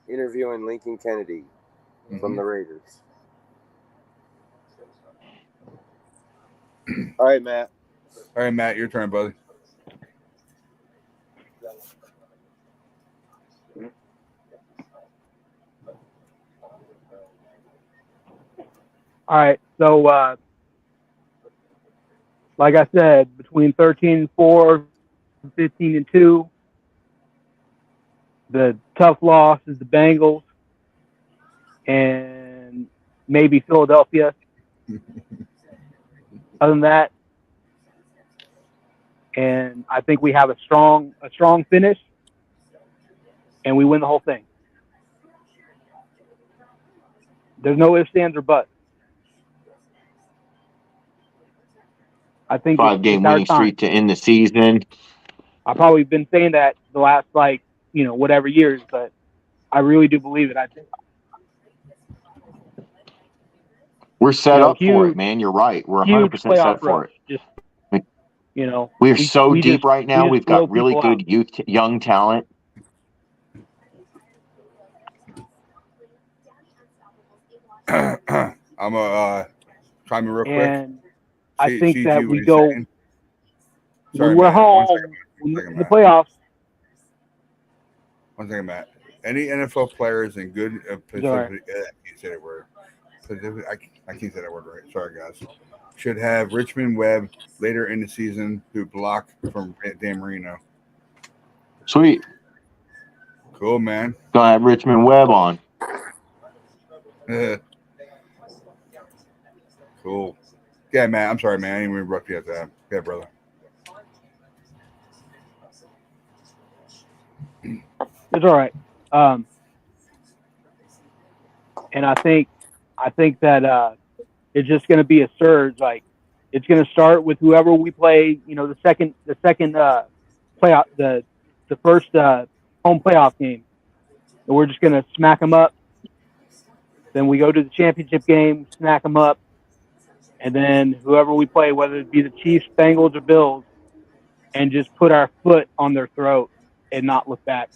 S7: interviewing Lincoln Kennedy from the Raiders. All right, Matt.
S1: All right, Matt, your turn, buddy.
S6: All right. So, like I said, between 13-4, 15-2, the tough loss is the Bengals and maybe Philadelphia. Other than that, and I think we have a strong finish, and we win the whole thing. There's no ifs, ands, or buts. I think
S8: 5-game
S6: it's our
S8: winning
S6: time.
S8: streak to end the season.
S6: I've probably been saying that the last whatever years, but I really do believe it. I think
S8: We're set up for
S6: huge-
S8: it, man. You're right. We're
S6: huge
S8: 100%
S6: playoff
S8: set for
S6: rush.
S8: it.
S6: Just
S8: We're so
S6: we
S8: deep
S6: just-
S8: right now.
S6: we just
S8: We've got
S6: blow
S8: really
S6: people
S8: good young talent.
S1: I'm gonna chime in real quick.
S6: and I think
S1: CG,
S6: that
S1: what
S6: we
S1: you
S6: go
S1: saying? Sorry,
S6: when we're
S1: Matt.
S6: home
S1: One second,
S6: in the
S1: Matt.
S6: playoffs.
S1: One second, Matt. Any NFL players in good
S6: Sorry.
S1: you said it were I can't say that word right. Sorry, guys. Should have Richmond Webb later in the season who block from Dan Marino.
S8: Sweet.
S1: Cool, man.
S8: Gonna have Richmond Webb on.
S1: Cool. Yeah, man. I'm sorry, man. I didn't even interrupt you at that. Yeah, brother.
S6: It's all right. And I think that it's just going to be a surge. Like, it's going to start with whoever we play. You know, the second playoff, the first home playoff game, and we're just going to smack them up. Then we go to the championship game, smack them up, and then whoever we play, whether it be the Chiefs, Bengals, or Bills, and just put our foot on their throat and not look back.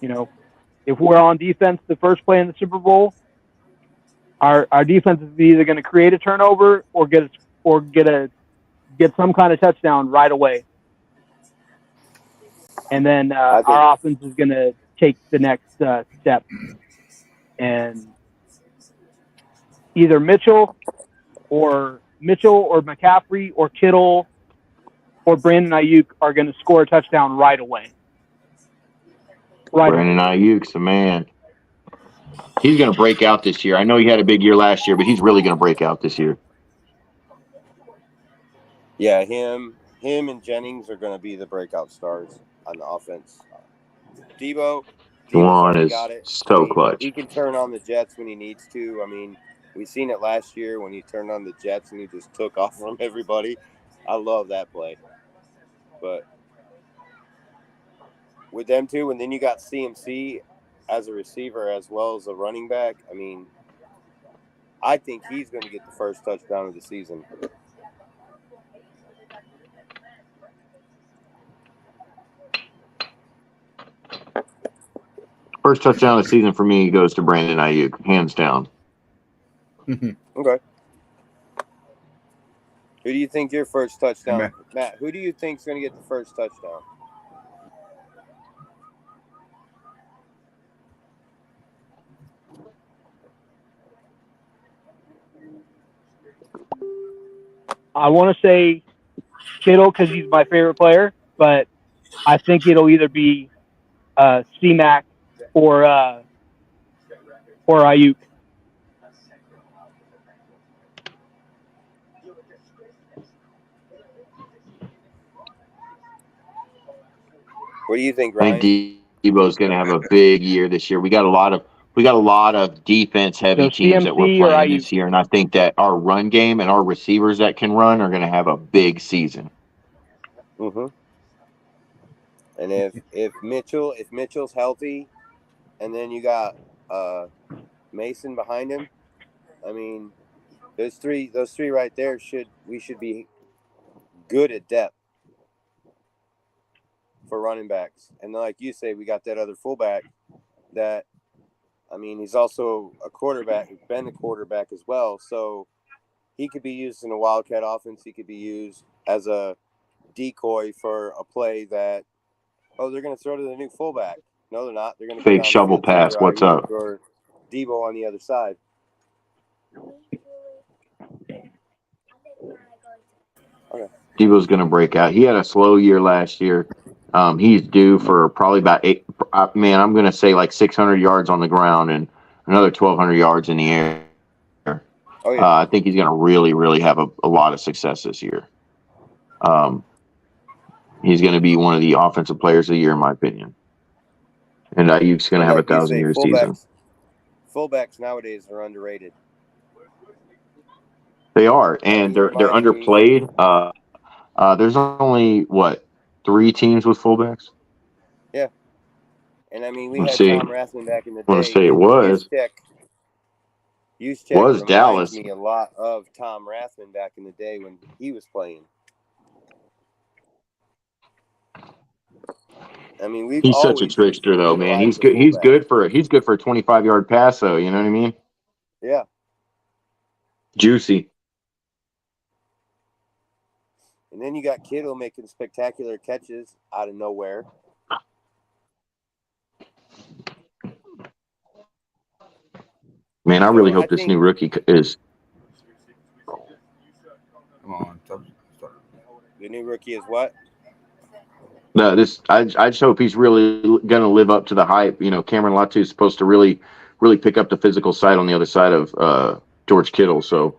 S6: You know, if we're on defense the first play in the Super Bowl, our defense is either going to create a turnover or get some kind of touchdown right away, and then our offense is going to take the next step. And either Mitchell or McCaffrey or Kittle or Brandon Ayuk are going to score a touchdown right away.
S8: Brandon Ayuk's a man. He's going to break out this year. I know he had a big year last year, but he's really going to break out this year.
S7: Yeah, him and Jennings are going to be the breakout stars on the offense. Debo
S8: Juwan is
S7: got it.
S8: so clutch.
S7: He can turn on the Jets when he needs to. I mean, we've seen it last year when he turned on the Jets and he just took off from everybody. I love that play. But with them two, and then you got CMC as a receiver as well as a running back. I mean, I think he's going to get the first touchdown of the season.
S8: First touchdown of the season for me goes to Brandon Ayuk, hands down.
S7: Okay. Who do you think your first touchdown? Matt, who do you think is going to get the first touchdown?
S6: I want to say Kittle because he's my favorite player, but I think it'll either be C-Mac or Ayuk.
S7: What do you think,
S8: I
S7: Ryan?
S8: think Debo's going to have a big year this year. We got a lot of defense heavy
S6: So
S8: teams that we're
S6: CMC or
S8: playing
S6: Ayuk?
S8: this year, and I think that our run game and our receivers that can run are going to have a big season.
S7: Mm-hmm. And if Mitchell's healthy, and then you got Mason behind him, I mean, those three right there we should be good at depth for running backs. And like you say, we got that other fullback that, I mean, he's also a quarterback, been a quarterback as well. So he could be used in a Wildcat offense. He could be used as a decoy for a play that, they're going to throw to the new fullback. No, they're not. They're going to
S8: Fake shovel pass. What's up?
S7: Or Debo on the other side. Okay.
S8: Debo's going to break out. He had a slow year last year. He's due for probably about I'm going to say like 600 yards on the ground and another 1,200 yards in the air.
S7: Oh, yeah.
S8: I think he's going to really, really have a lot of success this year. He's going to be one of the offensive players of the year, in my opinion. And Ayuk's going to have a 1,000-year season.
S7: Fullbacks nowadays are underrated.
S8: They are, and they're underplayed. There's only, 3 teams with fullbacks?
S7: Yeah. And, I mean, we
S8: Let's
S7: had
S8: see.
S7: Tom Rathman back in the day.
S8: I want to say it was.
S7: Juszczyk
S8: Was Dallas.
S7: me a lot of Tom Rathman back in the day when he was playing. I mean,
S8: He's such a trickster, though, man. He's good. He's good for a 25-yard pass, though. You know what I mean?
S7: Yeah.
S8: Juicy.
S7: And then you got Kittle making spectacular catches out of nowhere.
S8: Man, I
S7: So
S8: really
S7: I
S8: hope this
S7: think
S8: new rookie is.
S1: Come on. Stop.
S7: the new rookie is what?
S8: No, I just hope he's really going to live up to the hype. You know, Cameron Latu is supposed to really pick up the physical side on the other side of George Kittle. So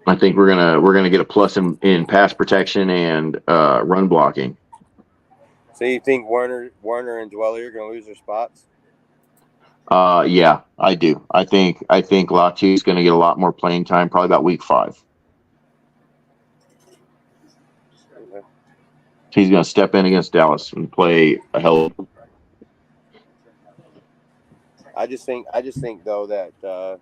S8: I think we're gonna get a plus in pass protection and run blocking.
S7: So you think Warner and Dwelly are going to lose their spots?
S8: Yeah, I do. I think Latu is going to get a lot more playing time, probably about week 5.
S7: Okay.
S8: He's going to step in against Dallas and play a hell.
S7: I just think though that the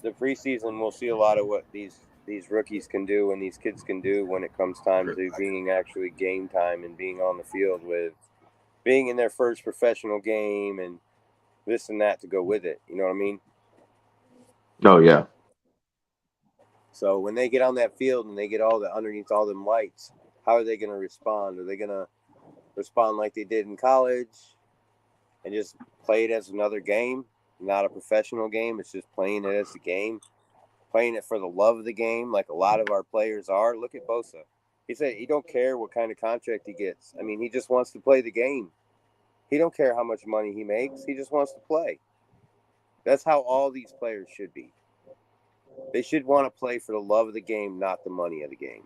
S7: preseason we'll see a lot of what these rookies can do and these kids can do when it comes time to being actually game time and being on the field with being in their first professional game and this and that to go with it. You know what I mean?
S8: Oh yeah.
S7: So when they get on that field and they get underneath all them lights, how are they going to respond? Are they going to respond like they did in college and just play it as another game, not a professional game? It's just playing it as a game, playing it for the love of the game, like a lot of our players are. Look at Bosa. He said he don't care what kind of contract he gets. I mean, he just wants to play the game. He don't care how much money he makes. He just wants to play. That's how all these players should be. They should want to play for the love of the game, not the money of the game.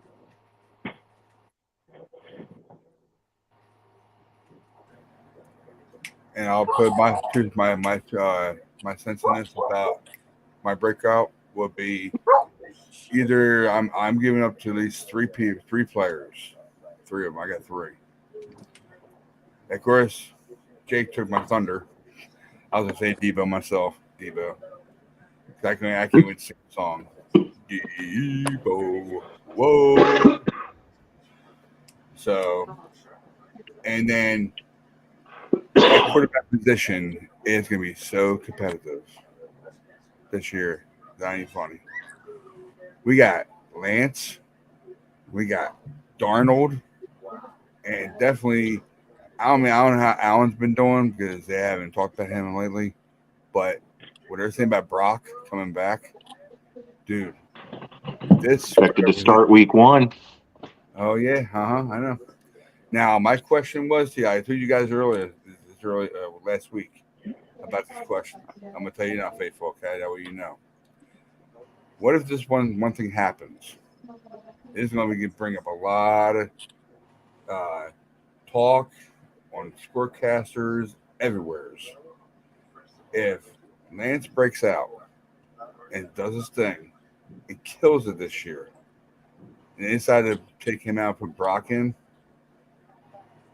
S1: And I'll put my sense in this about my breakout will be either I'm giving up to at least three players. 3 of them. I got 3. Of course, Jake took my thunder. I was gonna say Debo myself. Debo. I can't even sing a song. Debo. Whoa. So, and then the quarterback position is going to be so competitive this year. That ain't funny. We got Lance, we got Darnold, and definitely, I don't know how Allen's been doing because they haven't talked about him lately. But what they're saying about Brock coming back, dude, this
S8: Expected to start week 1.
S1: Oh yeah, I know. Now my question was to you. I told you guys earlier, last week, about this question. I'm gonna tell you now, faithful. Okay, that way you know. What if this one thing happens? It's gonna bring up a lot of talk on scorecasters everywhere. If Lance breaks out and does his thing and kills it this year, and they decide to take him out, put Brock in,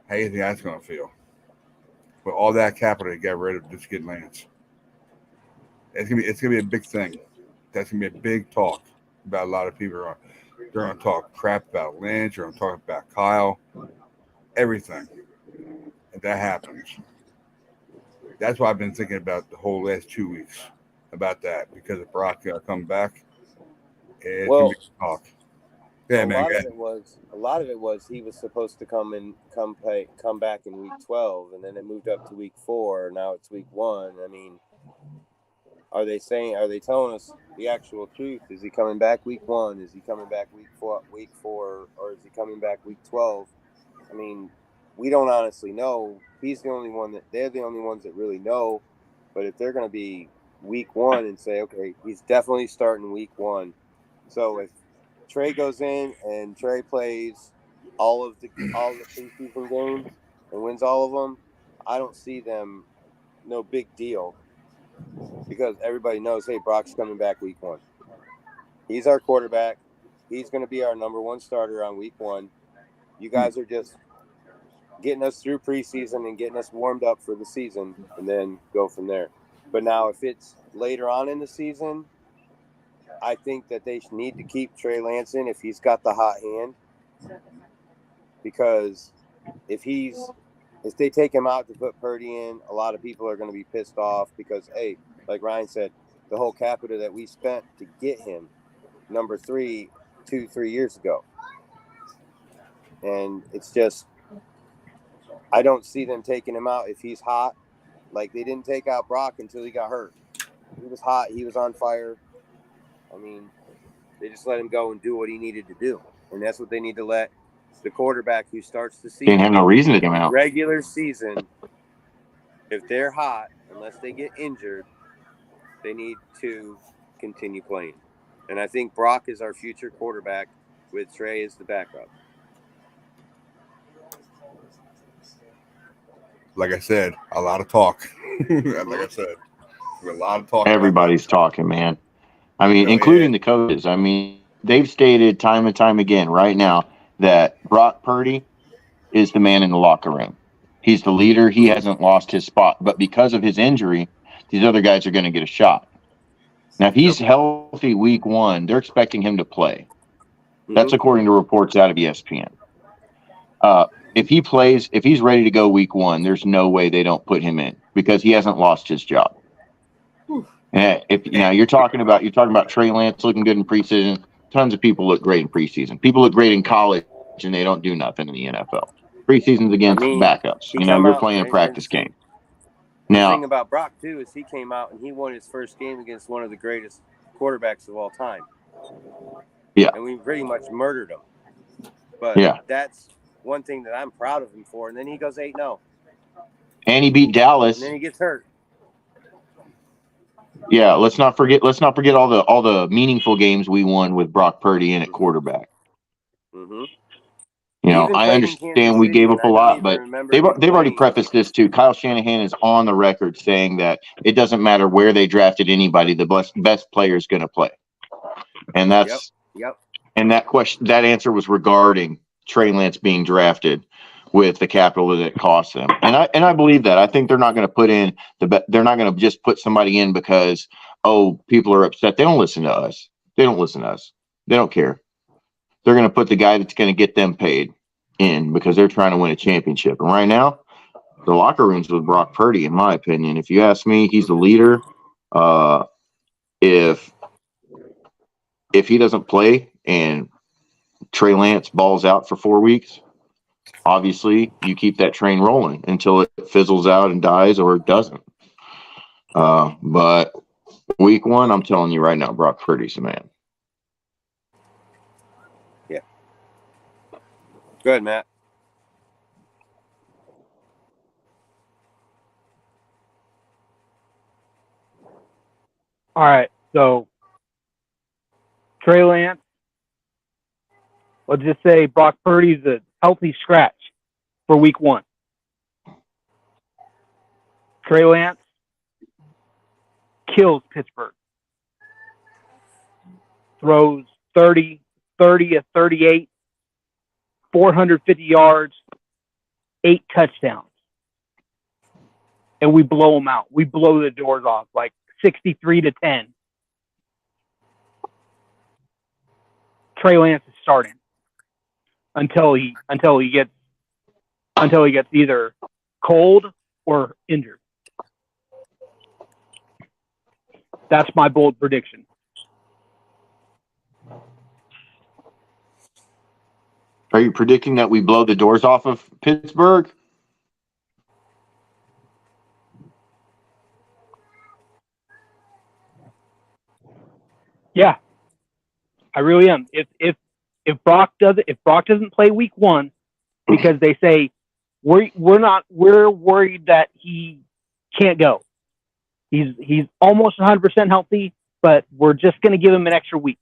S1: how do you think that's going to feel? With all that capital to get rid of, just get Lance. It's gonna be a big thing. That's gonna be a big talk about a lot of people. They're gonna talk crap about Lance. They're gonna talk about Kyle. Everything. If that happens, that's why I've been thinking about the whole last 2 weeks about that because if Brock come back, it's gonna be talk. Yeah,
S7: a
S1: man.
S7: lot of it was he was supposed to come back in week 12, and then it moved up to week 4. Now it's week 1. I mean, are they telling us the actual truth? Is he coming back week 1? Is he coming back week 4, or is he coming back week 12? I mean, we don't honestly know. They're the only ones that really know. But if they're going to be week 1 and say, okay, he's definitely starting week 1. So if Trey goes in and Trey plays all of the preseason games and wins all of them, I don't see them no big deal because everybody knows, hey, Brock's coming back week 1. He's our quarterback. He's going to be our number 1 starter on week 1. You guys are just getting us through preseason and getting us warmed up for the season and then go from there. But now if it's later on in the season, I think that they need to keep Trey Lance in if he's got the hot hand, because if they take him out to put Purdy in, a lot of people are going to be pissed off because, hey, like Ryan said, the whole capital that we spent to get him number 3 2-3 years ago. And it's just, I don't see them taking him out if he's hot. Like, they didn't take out Brock until he got hurt. He was hot. He was on fire. I mean, they just let him go and do what he needed to do. And that's what they need to let the quarterback who starts the season.
S8: Didn't have no reason to come out.
S7: Regular season, if they're hot, unless they get injured, they need to continue playing. And I think Brock is our future quarterback with Trey as the backup.
S1: Like I said, a lot of talk. Like I said, a lot of talk.
S8: Everybody's talking, man. I mean,
S1: Really
S8: including the coaches. I mean, they've stated time and time again right now that Brock Purdy is the man in the locker room. He's the leader. He hasn't lost his spot. But because of his injury, these other guys are going to get a shot. Now, if he's healthy week 1, they're expecting him to play. That's according to reports out of ESPN. If he plays, if he's ready to go week 1, there's no way they don't put him in because he hasn't lost his job. And if you're talking about Trey Lance looking good in preseason, tons of people look great in preseason. People look great in college and they don't do nothing in the NFL. Preseason's against backups. You're playing a practice game. Now,
S7: the thing about Brock too is he came out and he won his first game against one of the greatest quarterbacks of all time.
S8: Yeah.
S7: And we pretty much murdered him. But that's one thing that I'm proud of him for. And then he goes 8-0.
S8: And he beat Dallas.
S7: And then he gets hurt.
S8: Yeah, let's not forget all the meaningful games we won with Brock Purdy in at quarterback. I understand we gave up a lot, but they've already prefaced this too. Kyle Shanahan is on the record saying that it doesn't matter where they drafted anybody, the best player is going to play. And that's and that answer was regarding Trey Lance being drafted with the capital that it cost them. And I believe that. I think they're not going to put in they're not going to just put somebody in because people are upset. They don't listen to us. They don't care. They're going to put the guy that's going to get them paid in because they're trying to win a championship. And right now, the locker room's with Brock Purdy, in my opinion. If you ask me, he's the leader. If he doesn't play and Trey Lance balls out for 4 weeks, obviously you keep that train rolling until it fizzles out and dies or it doesn't. But week 1, I'm telling you right now, Brock Purdy's the man.
S7: Yeah. Go ahead, Matt.
S6: All right, so Trey Lance, let's just say Brock Purdy's a healthy scratch for week 1. Trey Lance kills Pittsburgh. Throws 30 of 38, 450 yards, 8 touchdowns. And we blow them out. We blow the doors off like 63-10. Trey Lance is starting until he gets either cold or injured. That's my bold prediction.
S8: Are you predicting that we blow the doors off of Pittsburgh?
S6: Yeah, I really am. If Brock doesn't play week 1 because they say we're worried that he can't go. He's almost 100% healthy, but we're just going to give him an extra week.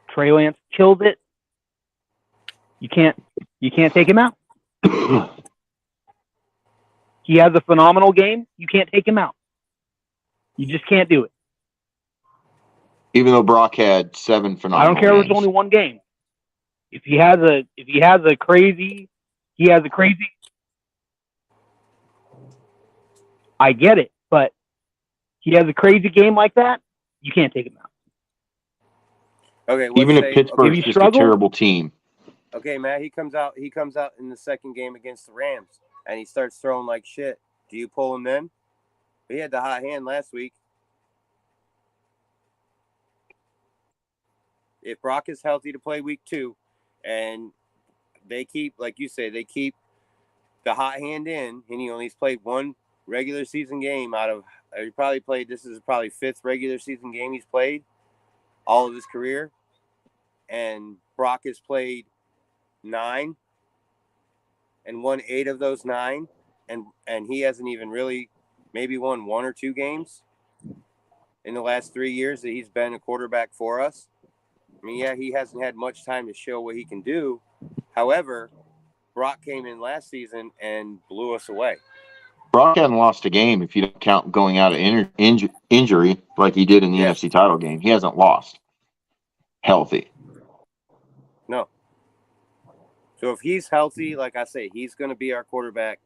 S6: Trey Lance kills it. You can't take him out. He has a phenomenal game. You can't take him out. You just can't do it.
S8: Even though Brock had 7 phenomenal
S6: I don't care
S8: games.
S6: if it's only one game. If he has a crazy, I get it, but he has a crazy game like that, you can't take him out.
S7: Okay,
S8: even if Pittsburgh's just a terrible team.
S7: Okay, Matt, he comes out in the second game against the Rams and he starts throwing like shit. Do you pull him then? He had the hot hand last week. If Brock is healthy to play week 2 and they keep, like you say, they keep the hot hand in and he's played one regular season game out of he probably played. This is probably 5th regular season game he's played all of his career, and Brock has played 9 and won 8 of those 9, and he hasn't even really maybe won 1 or 2 games in the last 3 years that he's been a quarterback for us. I mean, yeah, he hasn't had much time to show what he can do. However, Brock came in last season and blew us away.
S8: Brock hasn't lost a game if you don't count going out of injury like he did in the NFC title game. He hasn't lost healthy.
S7: No. So if he's healthy, like I say, he's going to be our quarterback.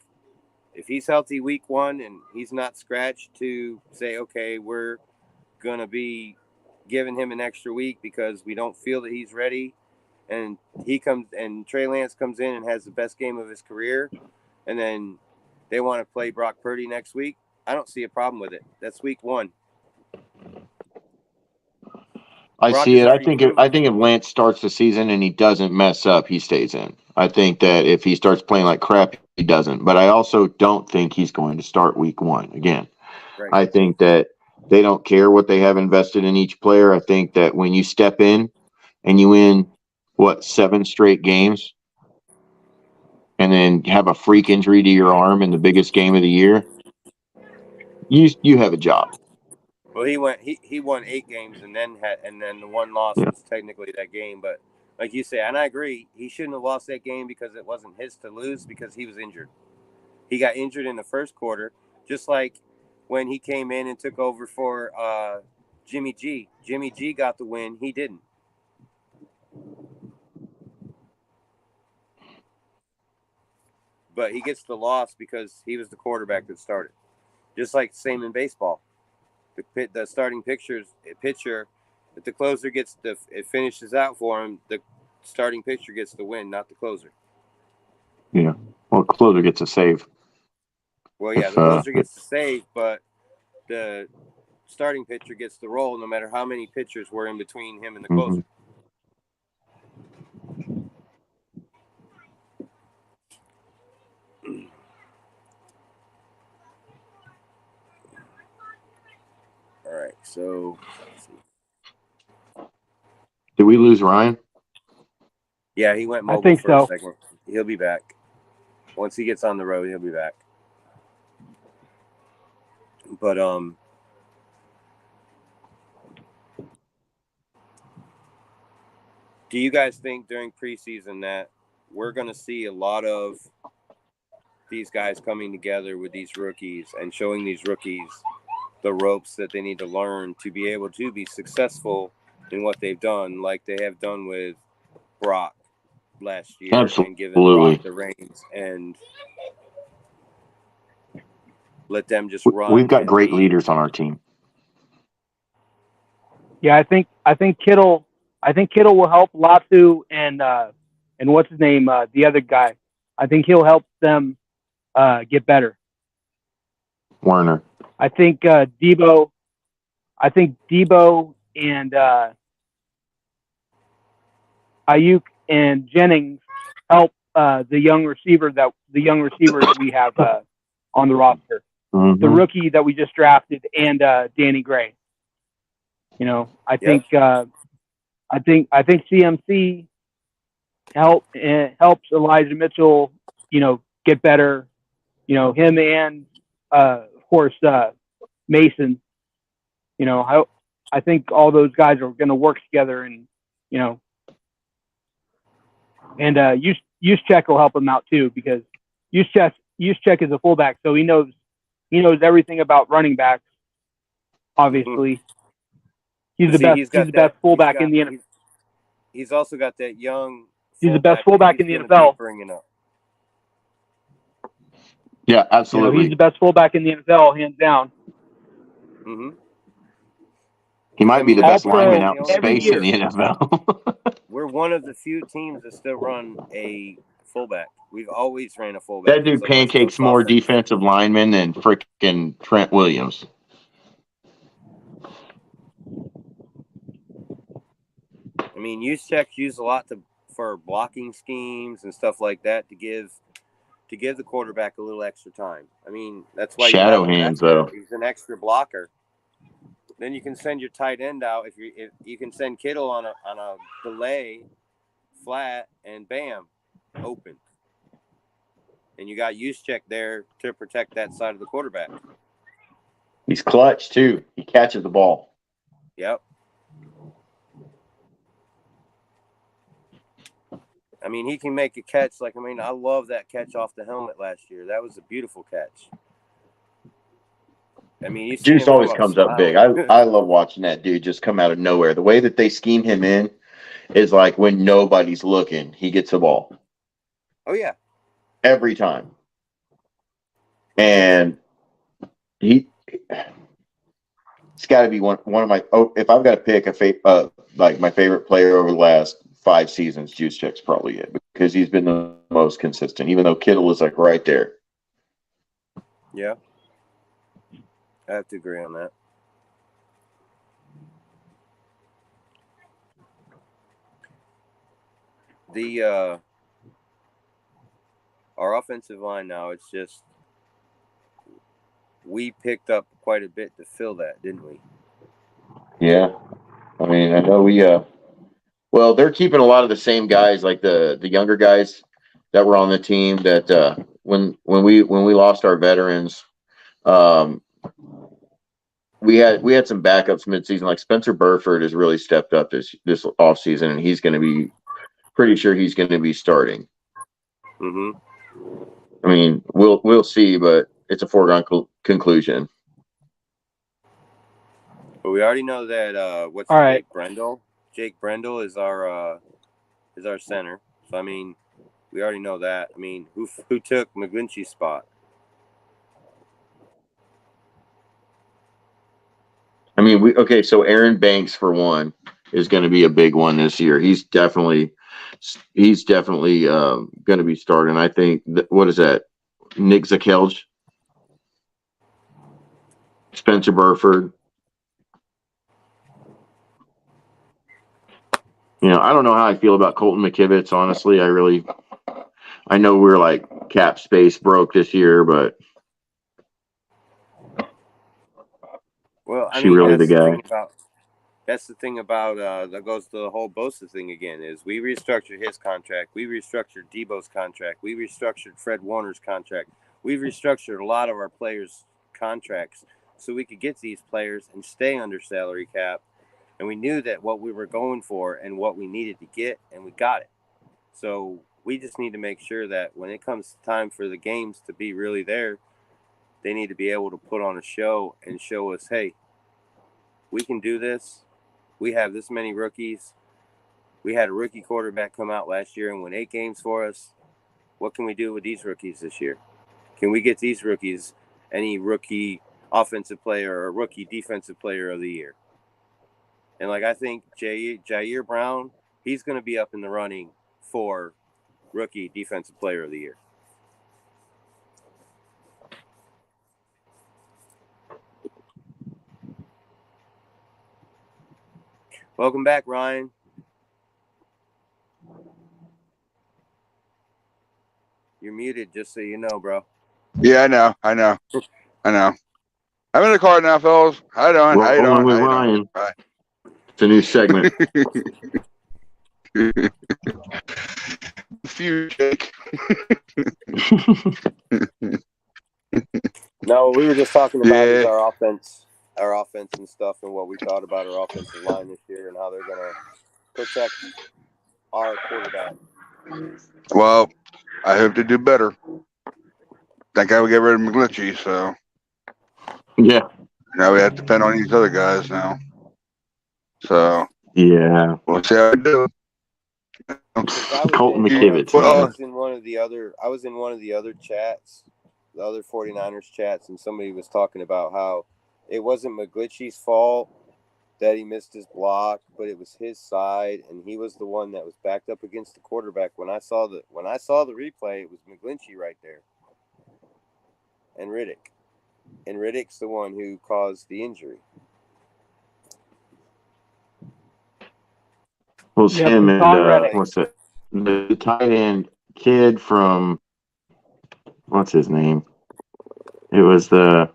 S7: If he's healthy week 1 and he's not scratched to say, okay, we're going to be giving him an extra week because we don't feel that he's ready, and he comes and Trey Lance comes in and has the best game of his career, and then they want to play Brock Purdy next week, I don't see a problem with it. That's week 1.
S8: I
S7: Brock
S8: see
S7: is
S8: it.
S7: already proven.
S8: I think if Lance starts the season and he doesn't mess up, he stays in. I think that if he starts playing like crap, he doesn't. But I also don't think he's going to start week 1 again.
S7: Right.
S8: I think that they don't care what they have invested in each player. I think that when you step in and you win, 7 straight games, and then have a freak injury to your arm in the biggest game of the year, you have a job.
S7: Well, he won 8 games and then the one loss was technically that game. But like you say, and I agree, he shouldn't have lost that game because it wasn't his to lose because he was injured. He got injured in the first quarter, just like when he came in and took over for Jimmy G. Jimmy G got the win. He didn't. But he gets the loss because he was the quarterback that started. Just like same in baseball. The starting pitcher, if the closer it finishes out for him, the starting pitcher gets the win, not the closer.
S8: Yeah. Well, closer gets a save.
S7: Well, yeah, the closer gets the save, but the starting pitcher gets the roll no matter how many pitchers were in between him and the closer. All right, so let's see.
S8: Did we lose Ryan?
S7: Yeah, he went mobile
S6: think
S7: for a
S6: so.
S7: second. He'll be back. Once he gets on the road, he'll be back. But do you guys think during preseason that we're going to see a lot of these guys coming together with these rookies and showing these rookies the ropes that they need to learn to be able to be successful in what they've done, like they have done with Brock last year?
S8: Absolutely.
S7: And given Brock the reins and let them just run.
S8: We've got great leaders on our team.
S6: Yeah, I think Kittle will help Latu and what's his name, the other guy. I think he'll help them get better.
S8: Werner.
S6: I think Debo and Ayuk and Jennings help the young receivers we have on the roster.
S8: Mm-hmm.
S6: The rookie that we just drafted and Danny Gray. You know, I think CMC helps Elijah Mitchell, you know, get better. You know, him and of course Mason. You know, I think all those guys are going to work together, and you know, and Juszczyk will help him out too, because Juszczyk is a fullback, so he knows everything about running backs. Obviously, he's the best fullback in the NFL.
S7: He's also got that young.
S6: He's the best fullback in the NFL.
S7: Bringing up.
S8: Yeah, absolutely.
S6: You know, he's the best fullback in the NFL, hands down.
S7: Mm-hmm.
S8: He might be the best lineman out in
S6: every
S8: space in the NFL.
S7: We're one of the few teams that still run a fullback. We've always ran a fullback.
S8: That dude pancakes more defensive linemen than frickin' Trent Williams.
S7: I mean, Juszczyk used a lot for blocking schemes and stuff like that to give to give the quarterback a little extra time. I mean, that's why
S8: Shadow
S7: you have him
S8: hands,
S7: back there.
S8: though.
S7: He's an extra blocker. Then you can send your tight end out if you can send Kittle on a delay flat and bam, open. And you got Juszczyk there to protect that side of the quarterback.
S8: He's clutch too. He catches the ball.
S7: Yep. I mean, he can make a catch. I love that catch off the helmet last year. That was a beautiful catch. I mean, you see
S8: Juice
S7: him
S8: always
S7: come
S8: comes up big. I love watching that dude just come out of nowhere. The way that they scheme him in is like when nobody's looking, he gets the ball.
S7: Oh, yeah.
S8: Every time. And it's got to be one of my. Oh, if I've got to pick like my favorite player over the last 5 seasons, Juszczyk's probably it, because he's been the most consistent, even though Kittle is like right there.
S7: Yeah, I have to agree on that. Our offensive line now, it's just we picked up quite a bit to fill that, didn't we?
S8: Yeah, I mean, I know we. Well, they're keeping a lot of the same guys, like the younger guys that were on the team. That when we lost our veterans, we had some backups midseason. Like Spencer Burford has really stepped up this offseason, and he's going to be pretty sure he's going to be starting.
S7: Mm-hmm.
S8: I mean, we'll see, but it's a foregone conclusion.
S7: But we already know that Jake Brendel? Jake Brendel is our center. So I mean, we already know that. I mean, who took McGlinchey's spot?
S8: I mean, so Aaron Banks for one is going to be a big one this year. He's definitely going to be starting. I think what is that? Nick Zakelj, Spencer Burford. I don't know how I feel about Colton McKivitz. Honestly, I know we're like cap space broke this year, but really the guy.
S7: That's the thing about that goes to the whole Bosa thing again. Is we restructured his contract, we restructured Debo's contract, we restructured Fred Warner's contract, we've restructured a lot of our players' contracts so we could get these players and stay under salary cap. And we knew that what we were going for and what we needed to get, and we got it. So we just need to make sure that when it comes time for the games to be really there, they need to be able to put on a show and show us, hey, we can do this. We have this many rookies. We had a rookie quarterback come out last year and win 8 games for us. What can we do with these rookies this year? Can we get these rookies any rookie offensive player or rookie defensive player of the year? And I think Jair Brown, he's going to be up in the running for rookie defensive player of the year. Welcome back, Ryan. You're muted, just so you know, bro.
S1: Yeah, I know. I'm in the car now, fellas. How you doing? How you doing?
S8: With Ryan. Right. It's a new segment.
S1: Few Jake.
S7: No, we were just talking about our offense and stuff, and what we thought about our offensive line this year and how they're going to protect our quarterback.
S1: Well, I hope to do better. Think I would get rid of McGlinchey, so
S8: yeah.
S1: Now we have to depend on these other guys now. So
S8: yeah,
S1: we'll see how we do.
S8: Colton McKivitz.
S7: I was in one of the other chats, the other 49ers chats, and somebody was talking about how it wasn't McGlinchey's fault that he missed his block, but it was his side, and he was the one that was backed up against the quarterback. When I saw the replay, it was McGlinchey right there, and Riddick, and Riddick's the one who caused the injury.
S8: Well, it's him and what's it? The tight end kid from what's his name? It was the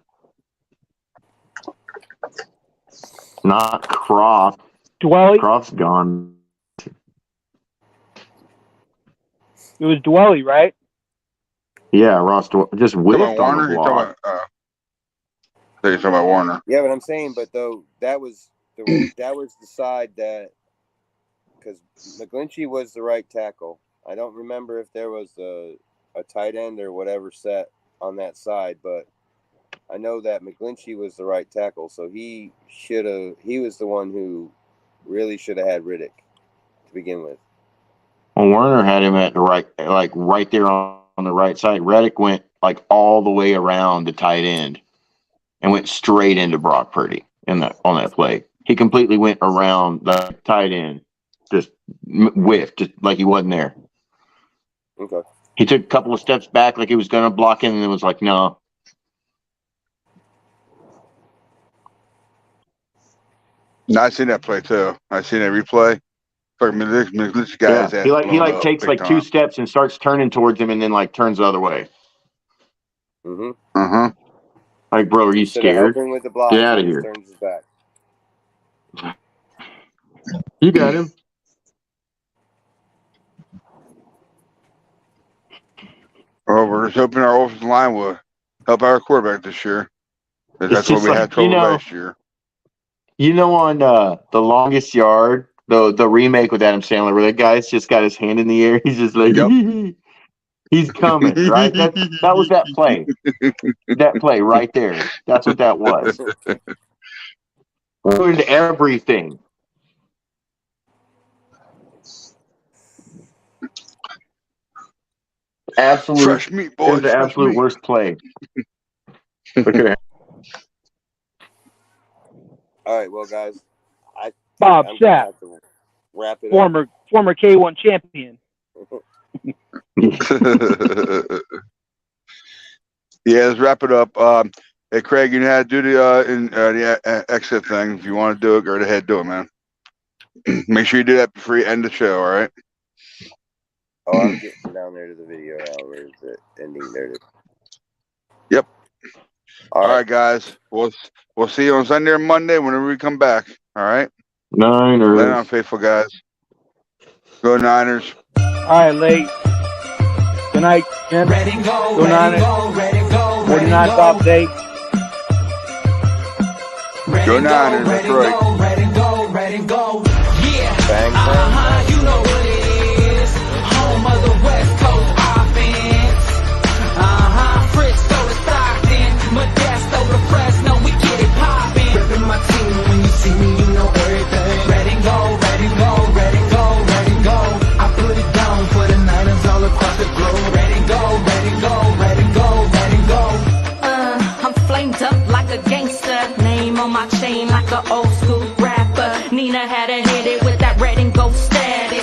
S8: not Croft.
S6: Dwelly.
S8: Croft's gone.
S6: It was Dwelly, right?
S8: Yeah, Ross just
S1: Talking
S8: whipped
S1: about
S8: on
S1: Warner?
S8: the
S1: You're
S8: block.
S1: talking about, you're talking about Warner.
S7: Yeah, but I'm saying, but though that was the side that, because McGlinchey was the right tackle. I don't remember if there was a tight end or whatever set on that side, but I know that McGlinchey was the right tackle, so he was the one who really should have had Riddick to begin with.
S8: Well, Werner had him at the right, like right there on the right side. Reddick went like all the way around the tight end and went straight into Brock Purdy on that play. He completely went around the tight end, just whiffed, just like he wasn't there.
S7: Okay.
S8: He took a couple of steps back like he was going to block in, and it was like, no.
S1: No, I seen that play too. I seen that replay. Like McGlinchey got
S8: Yeah.
S1: his ass
S8: He
S1: blown
S8: like
S1: up
S8: takes
S1: big
S8: like
S1: time.
S8: 2 steps and starts turning towards him, and then like turns the other way.
S7: Mm-hmm.
S1: Uh-huh.
S8: Like, bro, are you
S7: Instead of
S8: scared?
S7: helping with the block,
S8: Get outta
S7: he just
S8: here.
S7: turns his back.
S8: You got him.
S1: Well, we're just hoping our offensive line will help our quarterback this year. 'Cause
S8: It's
S1: that's what
S8: just
S1: we
S8: like,
S1: had trouble
S8: you know,
S1: last year.
S8: You know, on The Longest Yard, the remake with Adam Sandler, where that guy's just got his hand in the air, he's just like,
S1: Yep.
S8: he's coming, right? That was that play. That play right there. That's what that was. Ruined everything. Absolute.
S1: Fresh meat,
S8: It
S1: boys.
S8: was the
S1: fresh
S8: absolute
S1: meat.
S8: worst play. Look at
S7: All right, well, guys,
S6: Bob
S7: I'm gonna
S6: Sapp,
S7: have to wrap it up.
S6: former K1 champion.
S1: Yeah, let's wrap it up. Hey, Craig, you know how to do the exit thing. If you want to do it, go ahead, do it, man. Make sure you do that before you end the show, all right?
S7: Oh, I'm getting down there to the video now. Where's the ending? There it is.
S1: Yep.
S7: All
S1: All
S7: right.
S1: right, guys. We'll see you on Sunday or Monday whenever we come back. All right?
S8: Niners.
S1: Later on, faithful guys. Go Niners.
S6: All right, late. Good night, Jim.
S2: Ready, go,
S6: Go
S2: ready,
S6: Niners.
S2: go, ready, go,
S6: 49
S2: ready,
S6: top
S2: go.
S6: date.
S2: Ready,
S1: Go Niners,
S2: ready,
S1: that's right.
S2: go, ready, go, ready, go. Yeah.
S7: Bang, bang,
S2: Uh-huh, you know what it is. Home of the West Coast offense. Uh-huh, Frisco to Stockton, Modesto to Fresno, we get it poppin'. Rippin' my team, when you see me, you know everything. Ready, go, ready, go, ready, go, ready, go. I put it down for the Niners all across the globe. Ready, go, ready, go, ready, go, ready, go.
S3: I'm flamed up like a gangster. Name on my chain like an old school rapper. Nina had to hit it with that red and gold